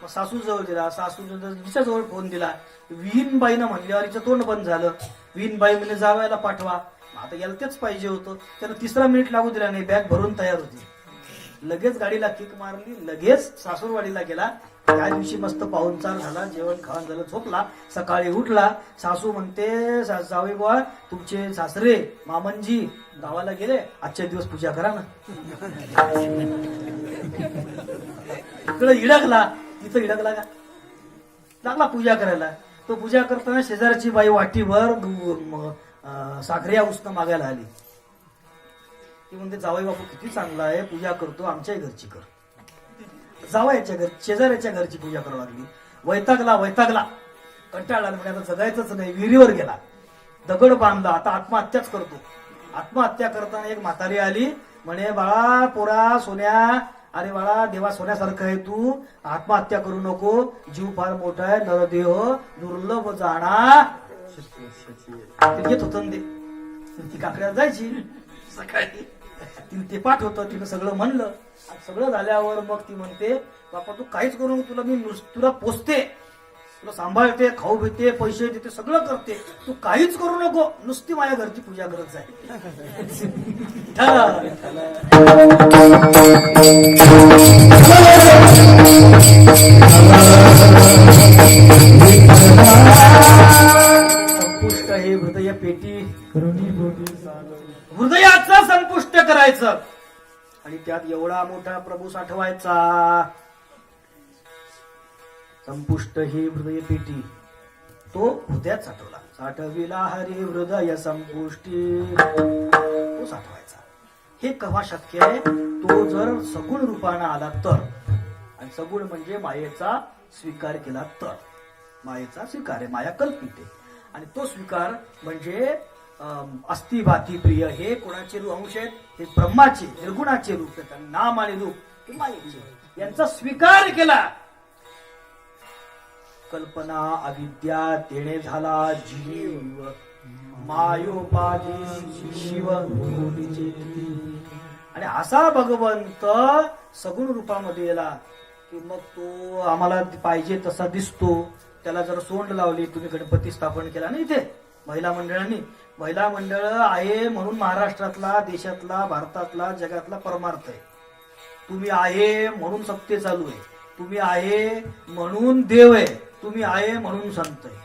मग सासू जवळ दिला, सासू हिच्या जवळ फोन दिला. विहीनबाईनं म्हणल्यावर हिचं तोंड बंद झालं. विहीनबाई म्हणजे जावयाला पाठवा. आता याला तेच पाहिजे होतं. त्यानं 3 मिनिट लागू दिला नाही, बॅग भरून तयार होती. लगेच गाडीला किक मारली, लगेच सासूरवाडीला गेला. त्या दिवशी मस्त पाहुणचार झाला, जेवण खावण झालं, झोपला. सकाळी उठला, सासू म्हणते जावई बुवा तुमचे सासरे मामनजी गावाला गेले, आजच्या दिवस पूजा करा ना. इकडं इडकला, तिथं इडकला का लागला पूजा करायला. तो पूजा करताना शेजारची बाई वाटीभर साखरेया उसनं मागायला आली. ती म्हणते जावई बापू किती चांगला आहे, पूजा करतो, आमच्याही घरची कर. जावयाच्या घर शेजाऱ्याच्या घरची पूजा करावं लागली. वैतागला, कंटाळला, म्हणजे आता जगायचंच नाही. विहिरीवर गेला, दगड बांधला, आता आत्महत्याच करतो. आत्महत्या करताना एक म्हातारी आली, म्हणे बाळा पोरा सोन्या, अरे बाळा देवा सोन्यासारखं आहे तू, आत्महत्या करू नको, जीव फार मोठा आहे, नरदेह दुर्लभ जाणा. ते घेत होतं ते, ती काकड्यात जायची सकाळी, तिने ते पाठ होतं, तिनं सगळं म्हणलं. सगळं झाल्यावर मग ती म्हणते बापा तू काहीच करू नको, तुला मी तुला पोचते, तुला सांभाळते, खाऊ भेटते, पैसे देते, सगळं करते, तू काहीच करू नको, नुसती माझ्या घरची पूजा करत जाय. संपुष्ट हे हृदय पेटी, हृदयाचं संपुष्ट करायचं आणि त्यात एवढा मोठा प्रभू साठवायचा. संपुष्ट ही हृदय पेटी, तो हृदयात साठवला. साठविला हरी हृदय संपुष्टी, तो साठवायचा. हे केव्हा शक्य आहे? तो जर सगुण रूपानं आला तर, आणि सगुण म्हणजे मायेचा स्वीकार केला तर. मायेचा स्वीकार आहे, माया कल्पित आहे, आणि तो स्वीकार म्हणजे अस्ति भाती प्रिय, हे कोणाचे अंश आहेत? हे ब्रह्माचे निर्गुणाचे रूप आहेत. नाम आणि रूप हे मायेचे, यांचा स्वीकार केला. कल्पना अविद्या तेणे झाला जीव, मायोपाधी शिव. आणि असा भगवंत सगुण रूपामध्ये गेला की मग तो आम्हाला पाहिजे तसा दिसतो. त्याला जर सोंड लावली, तुम्ही गणपती स्थापन केला ना इथे महिला मंडळांनी, महिला मंडळ आहे म्हणून महाराष्ट्रातला, देशातला, भारतातला, जगातला परमार्थ आहे. तुम्ही आहे म्हणून सत्य चालू आहे, तुम्ही आहे म्हणून देव आहे, तुम्ही आहे म्हणून संत आहे.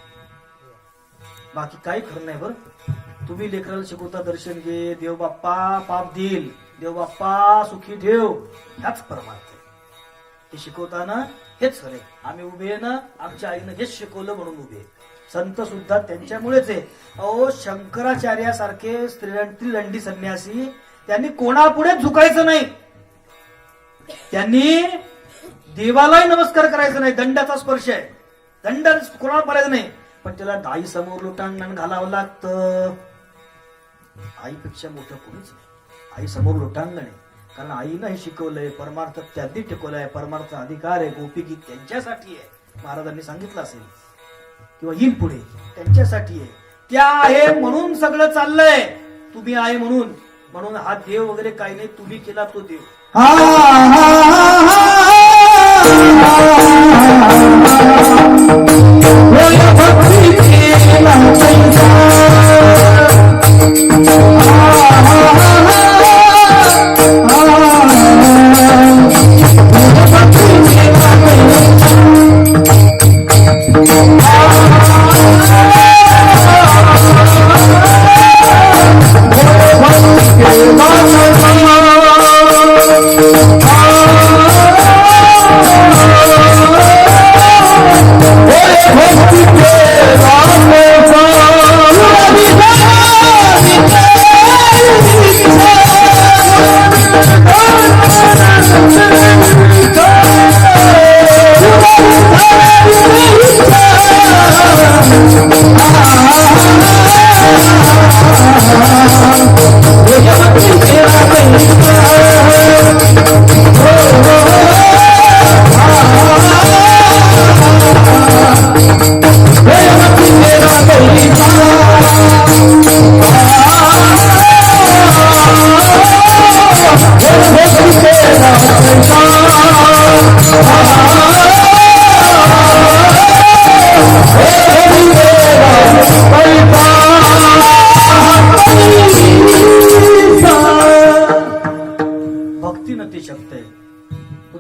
बाकी काही खरं नाही. बरं तुम्ही लेकराला शिकवता दर्शन घे, देव बाप्पा पाप देईल, देव बाप्पा सुखी ठेव, ह्याच परमार्थ आहे. हे शिकवताना हेच खरे, आम्ही उभे आहे ना, आमच्या आईनं हेच शिकवलं म्हणून उभे. संत सुद्धा त्यांच्यामुळेच आहे. अहो शंकराचार्यासारखे त्रिदंडी संन्यासी, त्यांनी कोणापुढे झुकायचं नाही, त्यांनी देवालाही नमस्कार करायचा नाही. दंडाचा स्पर्श आहे, दंड कोणाला पडायचं नाही, पण त्याला दाई समोर लोटांगण घालावं लागतं. आईपेक्षा मोठं कोणीच नाही, आई समोर लोटांगण आहे. कारण आईनं हे शिकवलंय, परमार्थ त्यांनी टिकवलाय, परमार्थ अधिकार आहे, गोपीगीत त्यांच्यासाठी आहे, महाराजांनी सांगितलं असेल किंवा येईल पुढे त्यांच्यासाठी आहे. त्या आहे म्हणून सगळं चाललंय. तुम्ही आहे म्हणून. म्हणून हा देव वगैरे काही नाही, तुम्ही केला तो देव.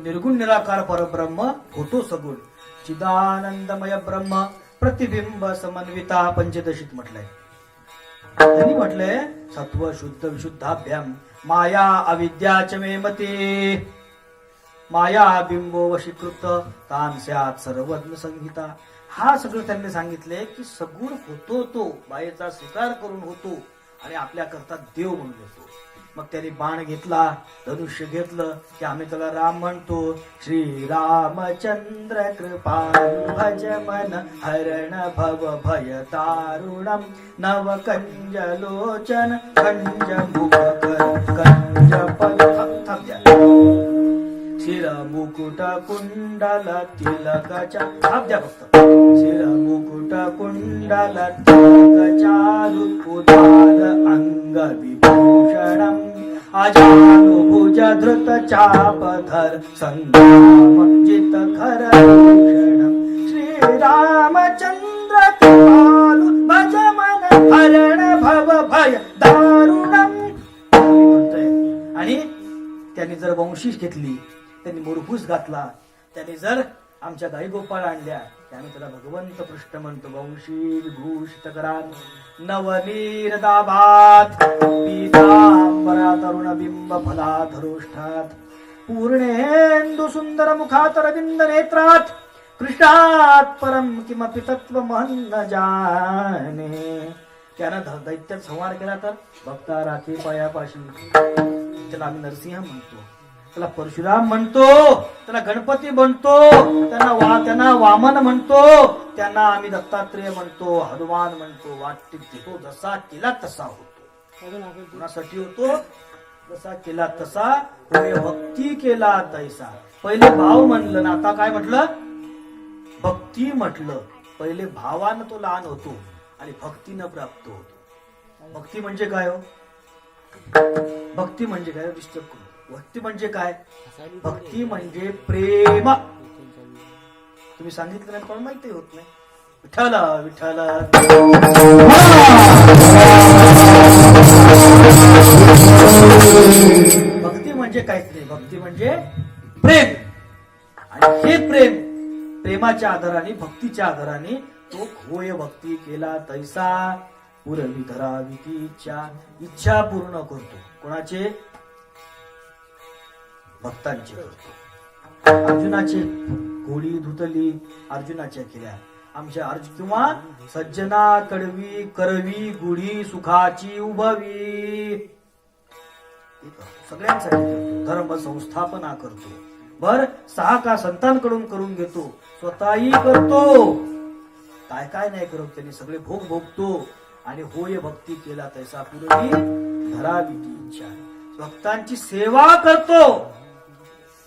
निर्गुण निराकार परब्रह्म होतो सगुण. चिदानंदमय ब्रह्म प्रतिबिंब समन्विता पंचदशीत म्हटलंय. त्यांनी म्हटलंय सत्व शुद्ध विशुद्धाभ्याम माया अविद्याच मे मते माया बिंबो वशीकृत तान स्यात् सर्वज्ञ संहिता. हा सगळं त्यांनी सांगितले की सगुण होतो तो मायेचा स्वीकार करून होतो आणि आपल्या करता देव म्हणून येतो. मग त्यांनी बाण घेतला, धनुष्य घेतलं की आम्ही त्याला राम म्हणतो. श्री रामचंद्र कृपाळु भज मन हरण भव भय तारुणम नव कंज लोचन कंज मुख कंज पद. शिर मुकुट कुंडल तिलकचा द्या फक्त. शिर मुकुट कुंडल तिलक चारु उदार अंग विभूषणम अजानुभुज धृत चापधर संग्राम जित खर भूषणम. श्री रामचंद्र कृपालु भज मन हरण भव भय दारुणम. आणि त्यांनी जर वंशीश घेतली, त्यांनी मोरपूस घातला, त्यांनी जर आमच्या गाई गोपाळ आणल्या, त्याने त्याला भगवंत पृष्ठ म्हणतो. वंशी विभूषित करान नवनीर दाभात पीतांबरा तरुण बिंब फलाधरोष्ठात पूर्णेंदु सुंदर मुखात रविंद नेत्रात कृष्णात परम किमपि तत्व महन न जाने. त्यानं दैत्य संहार केला तर भक्ता राखे पायापाशी. त्याला आम्ही नरसिंह म्हणतो, त्याला परशुराम म्हणतो, त्याला गणपती म्हणतो, त्यांना वामन म्हणतो, त्यांना आम्ही दत्तात्रेय म्हणतो, हनुमान म्हणतो. वाटते तो जसा केला तसा होतो. कुणासाठी होतो? जसा केला तसा. भक्ती केला तैसा. पहिले भाव म्हणलं ना, आता काय म्हटलं? भक्ती म्हटलं. पहिले भावानं तो लहान होतो आणि भक्तीनं प्राप्त होतो. भक्ती म्हणजे काय हो? भक्ती म्हणजे काय? डिस्टर्ब करू. भक्ती म्हणजे काय? भक्ती म्हणजे प्रेम. तुम्ही सांगितलं नाही पण माहिती होत नाही. विठ्ठल विठ्ठल. भक्ती म्हणजे काहीच नाही. भक्ती म्हणजे प्रेम. आणि हे प्रेम, प्रेमाच्या आधाराने, भक्तीच्या आधाराने तो होय भक्ती केला तैसा पुरवी धरावी ती इच्छा पूर्ण करतो. कोणाचे? भक्तांचे करतो. अर्जुनाची गोळी धुतली, अर्जुनाच्या केल्या. आमच्या किंवा सज्जना कडवी करवी गुढी सुखाची उभवी. सगळ्यांसाठी करतो. धर्म संस्थापना करतो. बर 6 का संतांकडून करून घेतो, स्वतःही करतो. काय काय नाही करत त्यांनी, सगळे भोग भोगतो. आणि होय भक्ती केला तैसा पुरवी धरावी ती इच्छा. भक्तांची सेवा करतो,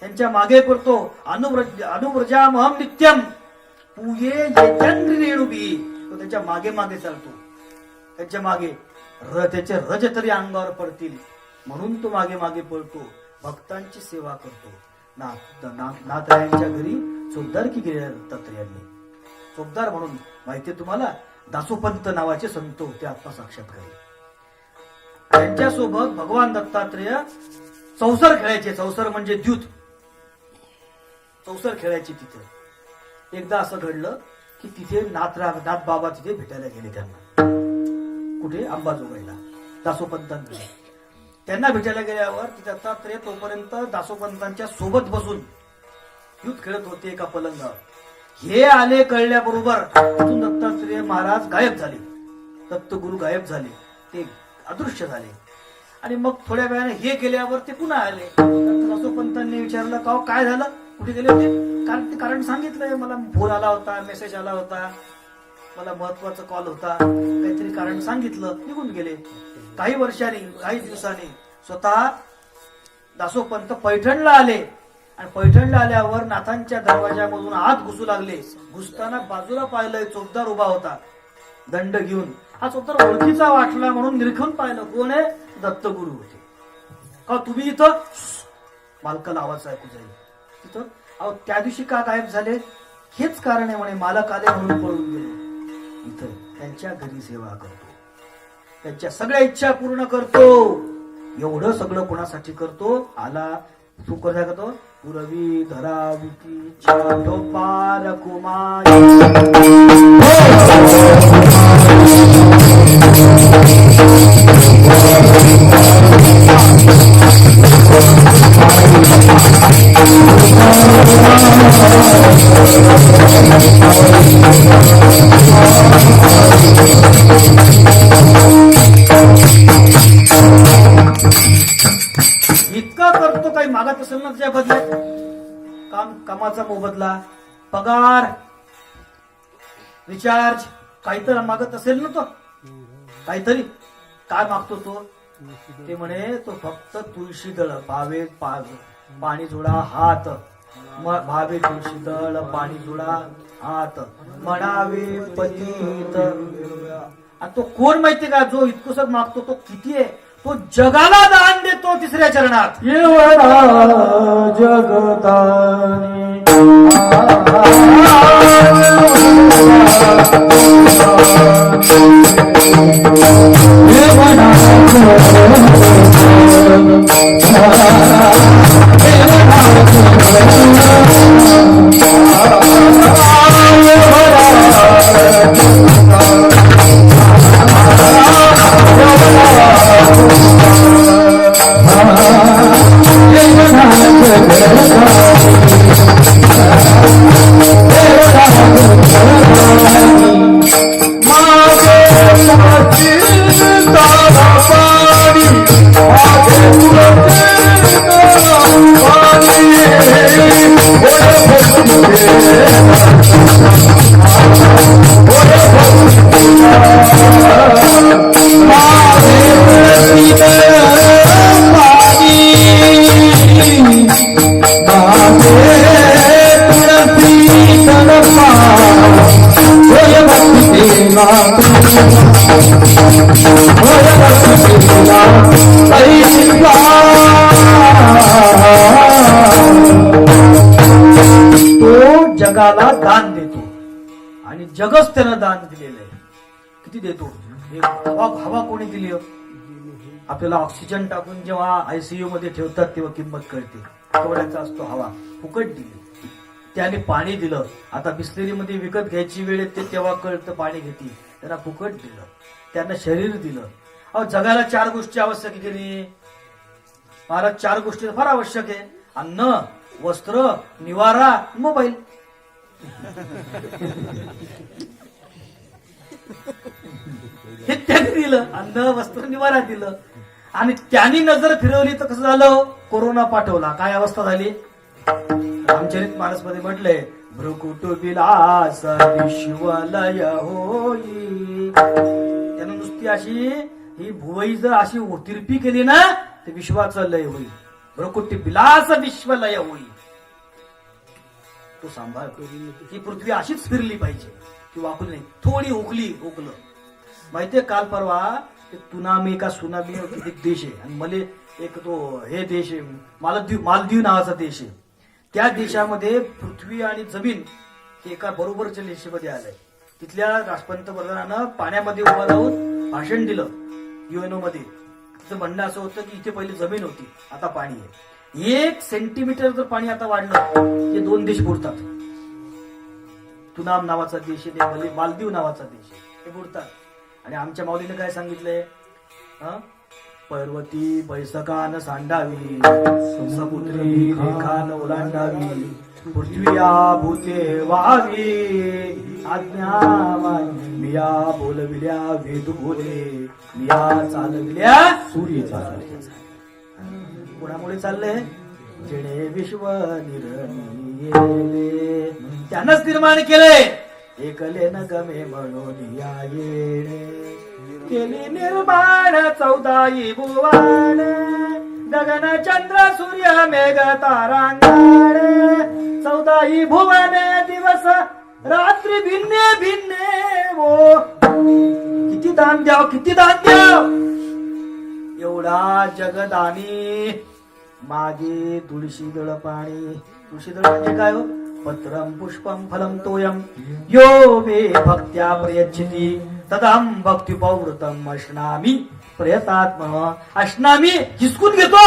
त्यांच्या मागे पडतो. अनुव्रजामहं नित्यम पूये येचंद्री रेणुभी. तो त्याच्या मागे मागे चालतो. त्यांच्या मागे त्याचे रज तरी अंगावर पडतील म्हणून तो मागे मागे पळतो, भक्तांची सेवा करतो. नाथरायांच्या घरी चोपदारकी केली दत्तात्रेयांनी. चोपदार म्हणून माहितीये तुम्हाला, दासोपंत नावाचे संत होते आत्मसाक्षात्कारी. त्यांच्यासोबत भगवान दत्तात्रेय चौसर खेळायचे. चौसर म्हणजे द्यूत. चौसर खेळायचे तिथे. एकदा असं घडलं की तिथे नाथ बाबा तिथे भेटायला गेले त्यांना. कुठे? अंबाजोगाईला दासोपंतांकडे. त्यांना भेटायला गेल्यावर दत्तात्रेय तोपर्यंत दासोपंतांच्या सोबत बसून द्यूत खेळत होते एका पलंगावर. हे आले कळल्याबरोबर तिथून दत्तात्रेय महाराज गायब झाले. दत्तगुरु गायब झाले, ते अदृश्य झाले. आणि मग थोड्या वेळाने हे गेल्यावर ते पुन्हा आले. दासोपंतांनी विचारलं का काय झालं, कुठे गेले होते? कारण सांगितलंय, मला फोन आला होता, मेसेज आला होता, मला महत्वाचा कॉल होता, काहीतरी कारण सांगितलं, निघून गेले. काही वर्षांनी, काही दिवसांनी स्वतः दासोपंत पैठणला आले. आणि पैठणला आल्यावर नाथांच्या दरवाजामधून आत घुसू लागले. घुसताना बाजूला पाहिलंय चोपदार उभा होता दंड घेऊन. हा चोपदार ओळखीचा वाटला म्हणून निरखून पाहिलं, कोण आहे? दत्तगुरु होते. का तुम्ही इथं? मालकाला आवाज ऐकू जाईल तिथं. अहो त्या दिवशी का गायब झाले? हेच कारण आहे म्हणे, मालक आले म्हणून पळून गेलो. इथं त्यांच्या घरी सेवा करतो, त्यांच्या सगळ्या इच्छा पूर्ण करतो. एवढं सगळं कोणासाठी करतो? आला तू कसा करतो? पुरवी धराविती छाटो पार कुमार. इतका करतो, काही मागत असेल ना त्याच्या बदल्यात? कामाचा मोबदला, पगार, रिचार्ज, काहीतरी मागत असेल ना तो. काहीतरी काय मागतो तो? ते म्हणे तो फक्त तुळशी दळ भावे पाणी जोडा हात, भावे तुळशी दळ पाणी जोडा हात, म्हणावे पतित. आणि तो कोण माहितीये का? जो इतकंच मागतो तो किती आहे? तो जगाला दान देतो तिसऱ्या चरणात. एवढा जगदानी तो जगाला दान देतो आणि जगच त्यानं दान दिलेलं आहे. किती देतो? हवा कोणी दिली? आपल्याला ऑक्सिजन टाकून जेव्हा आयसीयू मध्ये ठेवतात तेव्हा किंमत कळते. तेवढ्याचा असतो हवा. फुकट दिली. त्याने पाणी दिलं. आता बिस्लेरीमध्ये विकत घ्यायची वेळ येते तेव्हा कळतं पाणी घेते. त्यांना फुकट दिलं. त्यांना शरीर दिलं. अहो जगाला 4 गोष्टी आवश्यक आहे की नाही महाराज? 4 गोष्टी फार आवश्यक आहे. अन्न, वस्त्र, निवारा, मोबाईल. हे त्यांनी दिलं. अन्न, वस्त्र, निवारा दिलं. आणि त्यांनी नजर फिरवली तर कसं झालं? कोरोना पाठवला. काय अवस्था झाली? रामचरित मानसमध्ये म्हटलंय, भ्रुकुट विलास विश्वलय होई. त्यानं नुसती अशी ही भुवई जर अशी तिरपी केली ना तर विश्वाचं लय होईल. भ्रुकुट विलास विश्वलय होई. तो सांभाळ. ही पृथ्वी अशीच फिरली पाहिजे. ती वाकली नाही. थोडी ओकलं माहितीये काल परवा ते तुनामी का सुनामी एक देश आहे आणि मले एक तो हे देश आहे मालदीव नावाचा देश आहे. त्या देशामध्ये पृथ्वी आणि जमीन हे एका बरोबरच्या रेषेमध्ये आलंय. तिथल्या पंतप्रधानानं पाण्यामध्ये उभं राहून भाषण दिलं युएनओ मध्ये. तिचं म्हणणं असं होतं की इथे पहिले जमीन होती, आता पाणी आहे. 1 सेंटीमीटर जर पाणी आता वाढलं ते 2 देश बुडतात. तुनाम नावाचा देश आहे, मालदीव नावाचा देश आहे, ते बुडतात. आणि आमच्या माऊलीने काय सांगितलंय, पर्वती बैसकान सांडावी, समुद्री रेखान ओलांडावी, पृथ्वीया भूते व्हावी, आज्ञा मिया बोलविल्या वेद बोले, मिया चालविल्या सूर्य चालविल्या. कोणामुळे चाललंय? जेणे विश्व निर्णय त्यानंच निर्माण केलंय. एकले न गमे म्हणून या येणे, केली निर्माण 14 भुवन, गगन चंद्र सूर्य मेघ तारांगण, 14 भुवन दिवस रात्री भिन्ने भिन्ने वो. किती दान द्याव, किती दान द्याव. एवढा जगदानी मागे तुळशी दळ पाणी. तुळशी दळ म्हणजे काय हो? पत्रम पुष्पम फलम तोयम यो मे भक्त्या प्रयच्छति तदाम भक्ती पौवृतम अश्नामी प्रयतात्म. अश्नामी हिसकून घेतो.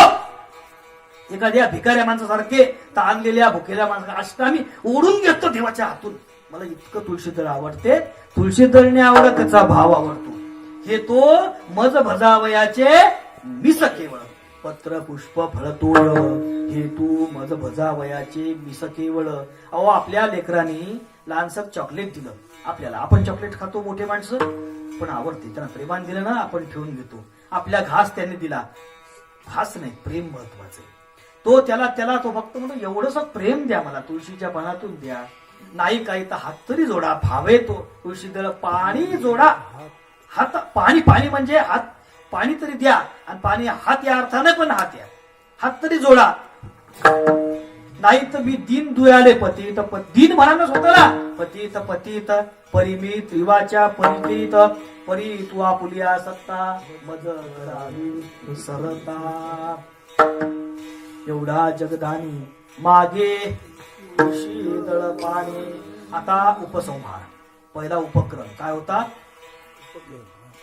एखाद्या भिकाऱ्या माणसासारखे ताणलेल्या भुकेल्या माणसा अश्नामी ओढून घेतो देवाच्या हातून. मला इतकं तुळशीदळ आवडते. तुळशीदळने आवडत त्याचा भाव आवडतो. हे तो मज भजावयाचे मिस केवळ. पत्र पुष्प फळ तोय हे तू मज भजावयाचे मिस केवळ. अहो आपल्या लेकरांनी लहानसं चॉकलेट दिलं आपल्याला. आपण चॉकलेट खातो मोठे माणसं, पण आवडते. त्यांना प्रेमान दिलं ना आपण ठेवून घेतो. आपल्या घास त्यांनी दिला, घास नाही प्रेम महत्वाचं. तो त्याला तो फक्त म्हणतो एवढंच प्रेम द्या मला, तुळशीच्या पानातून द्या. नाही काही तर हात तरी जोडा, भावे तो तुळशीदळ पाणी जोडा. हात पाणी पाणी म्हणजे हात पाणी तरी द्या. आणि पाणी हात या अर्थाने पण हात या, हात तरी जोडा. नाही तर मी दीन दुयाले पतित दीन म्हणा ना स्वतःला. पतित पतित परिमी त्रिवाच्या परितीत परी तू आपुलिया सत्ता मज करावी सरता. एवढा जगदानी मागे तुळशीदळ पाणी. आता उपसंहार. पहिला उपक्रम काय होता?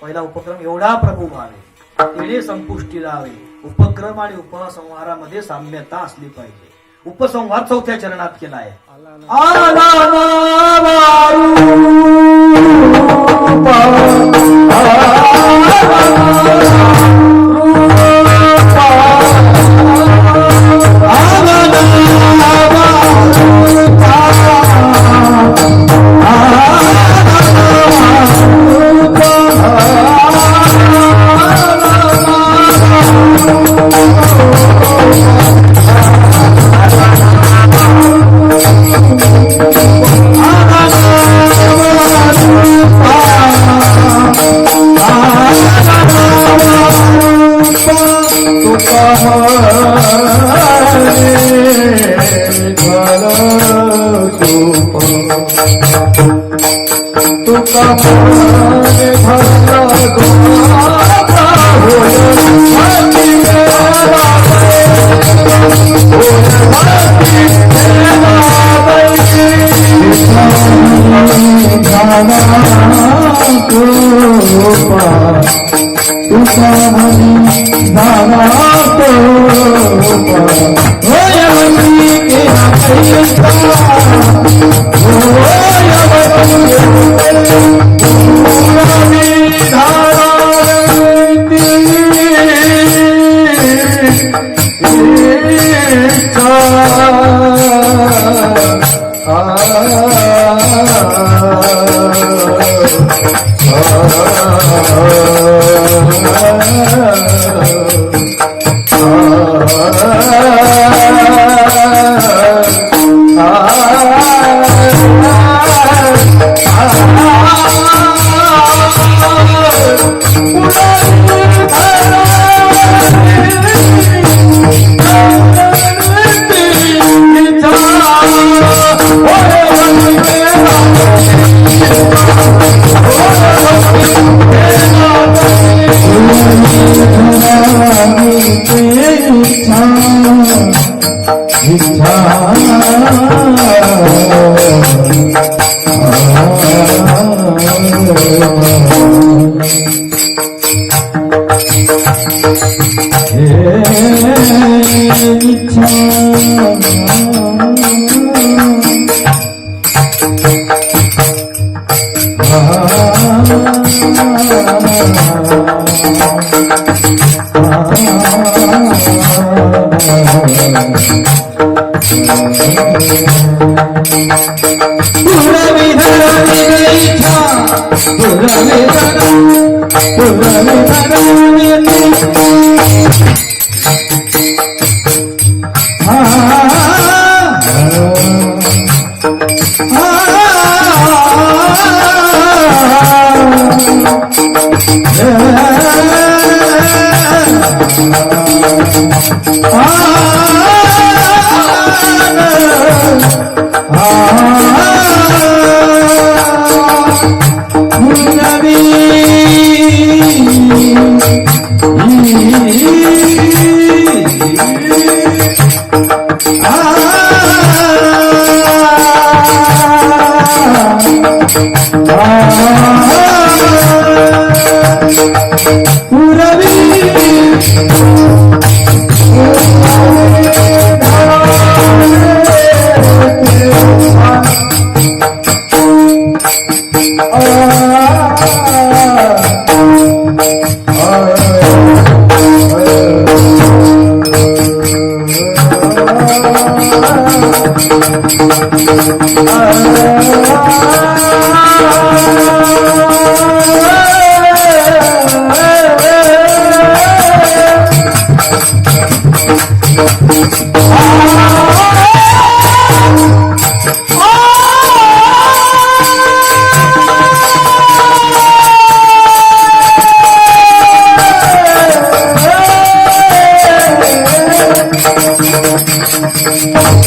पहिला उपक्रम एवढा प्रभू भावे तेणे संपुष्टी लावे. उपक्रम आणि उपसंहारामध्ये साम्यता असली पाहिजे. उपसंहार 4थ्या चरणात केला आहे. Oh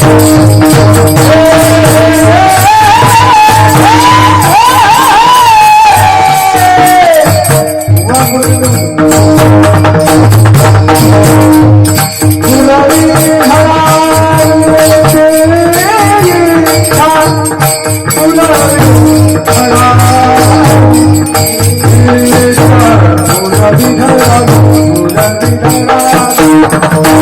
Thank you.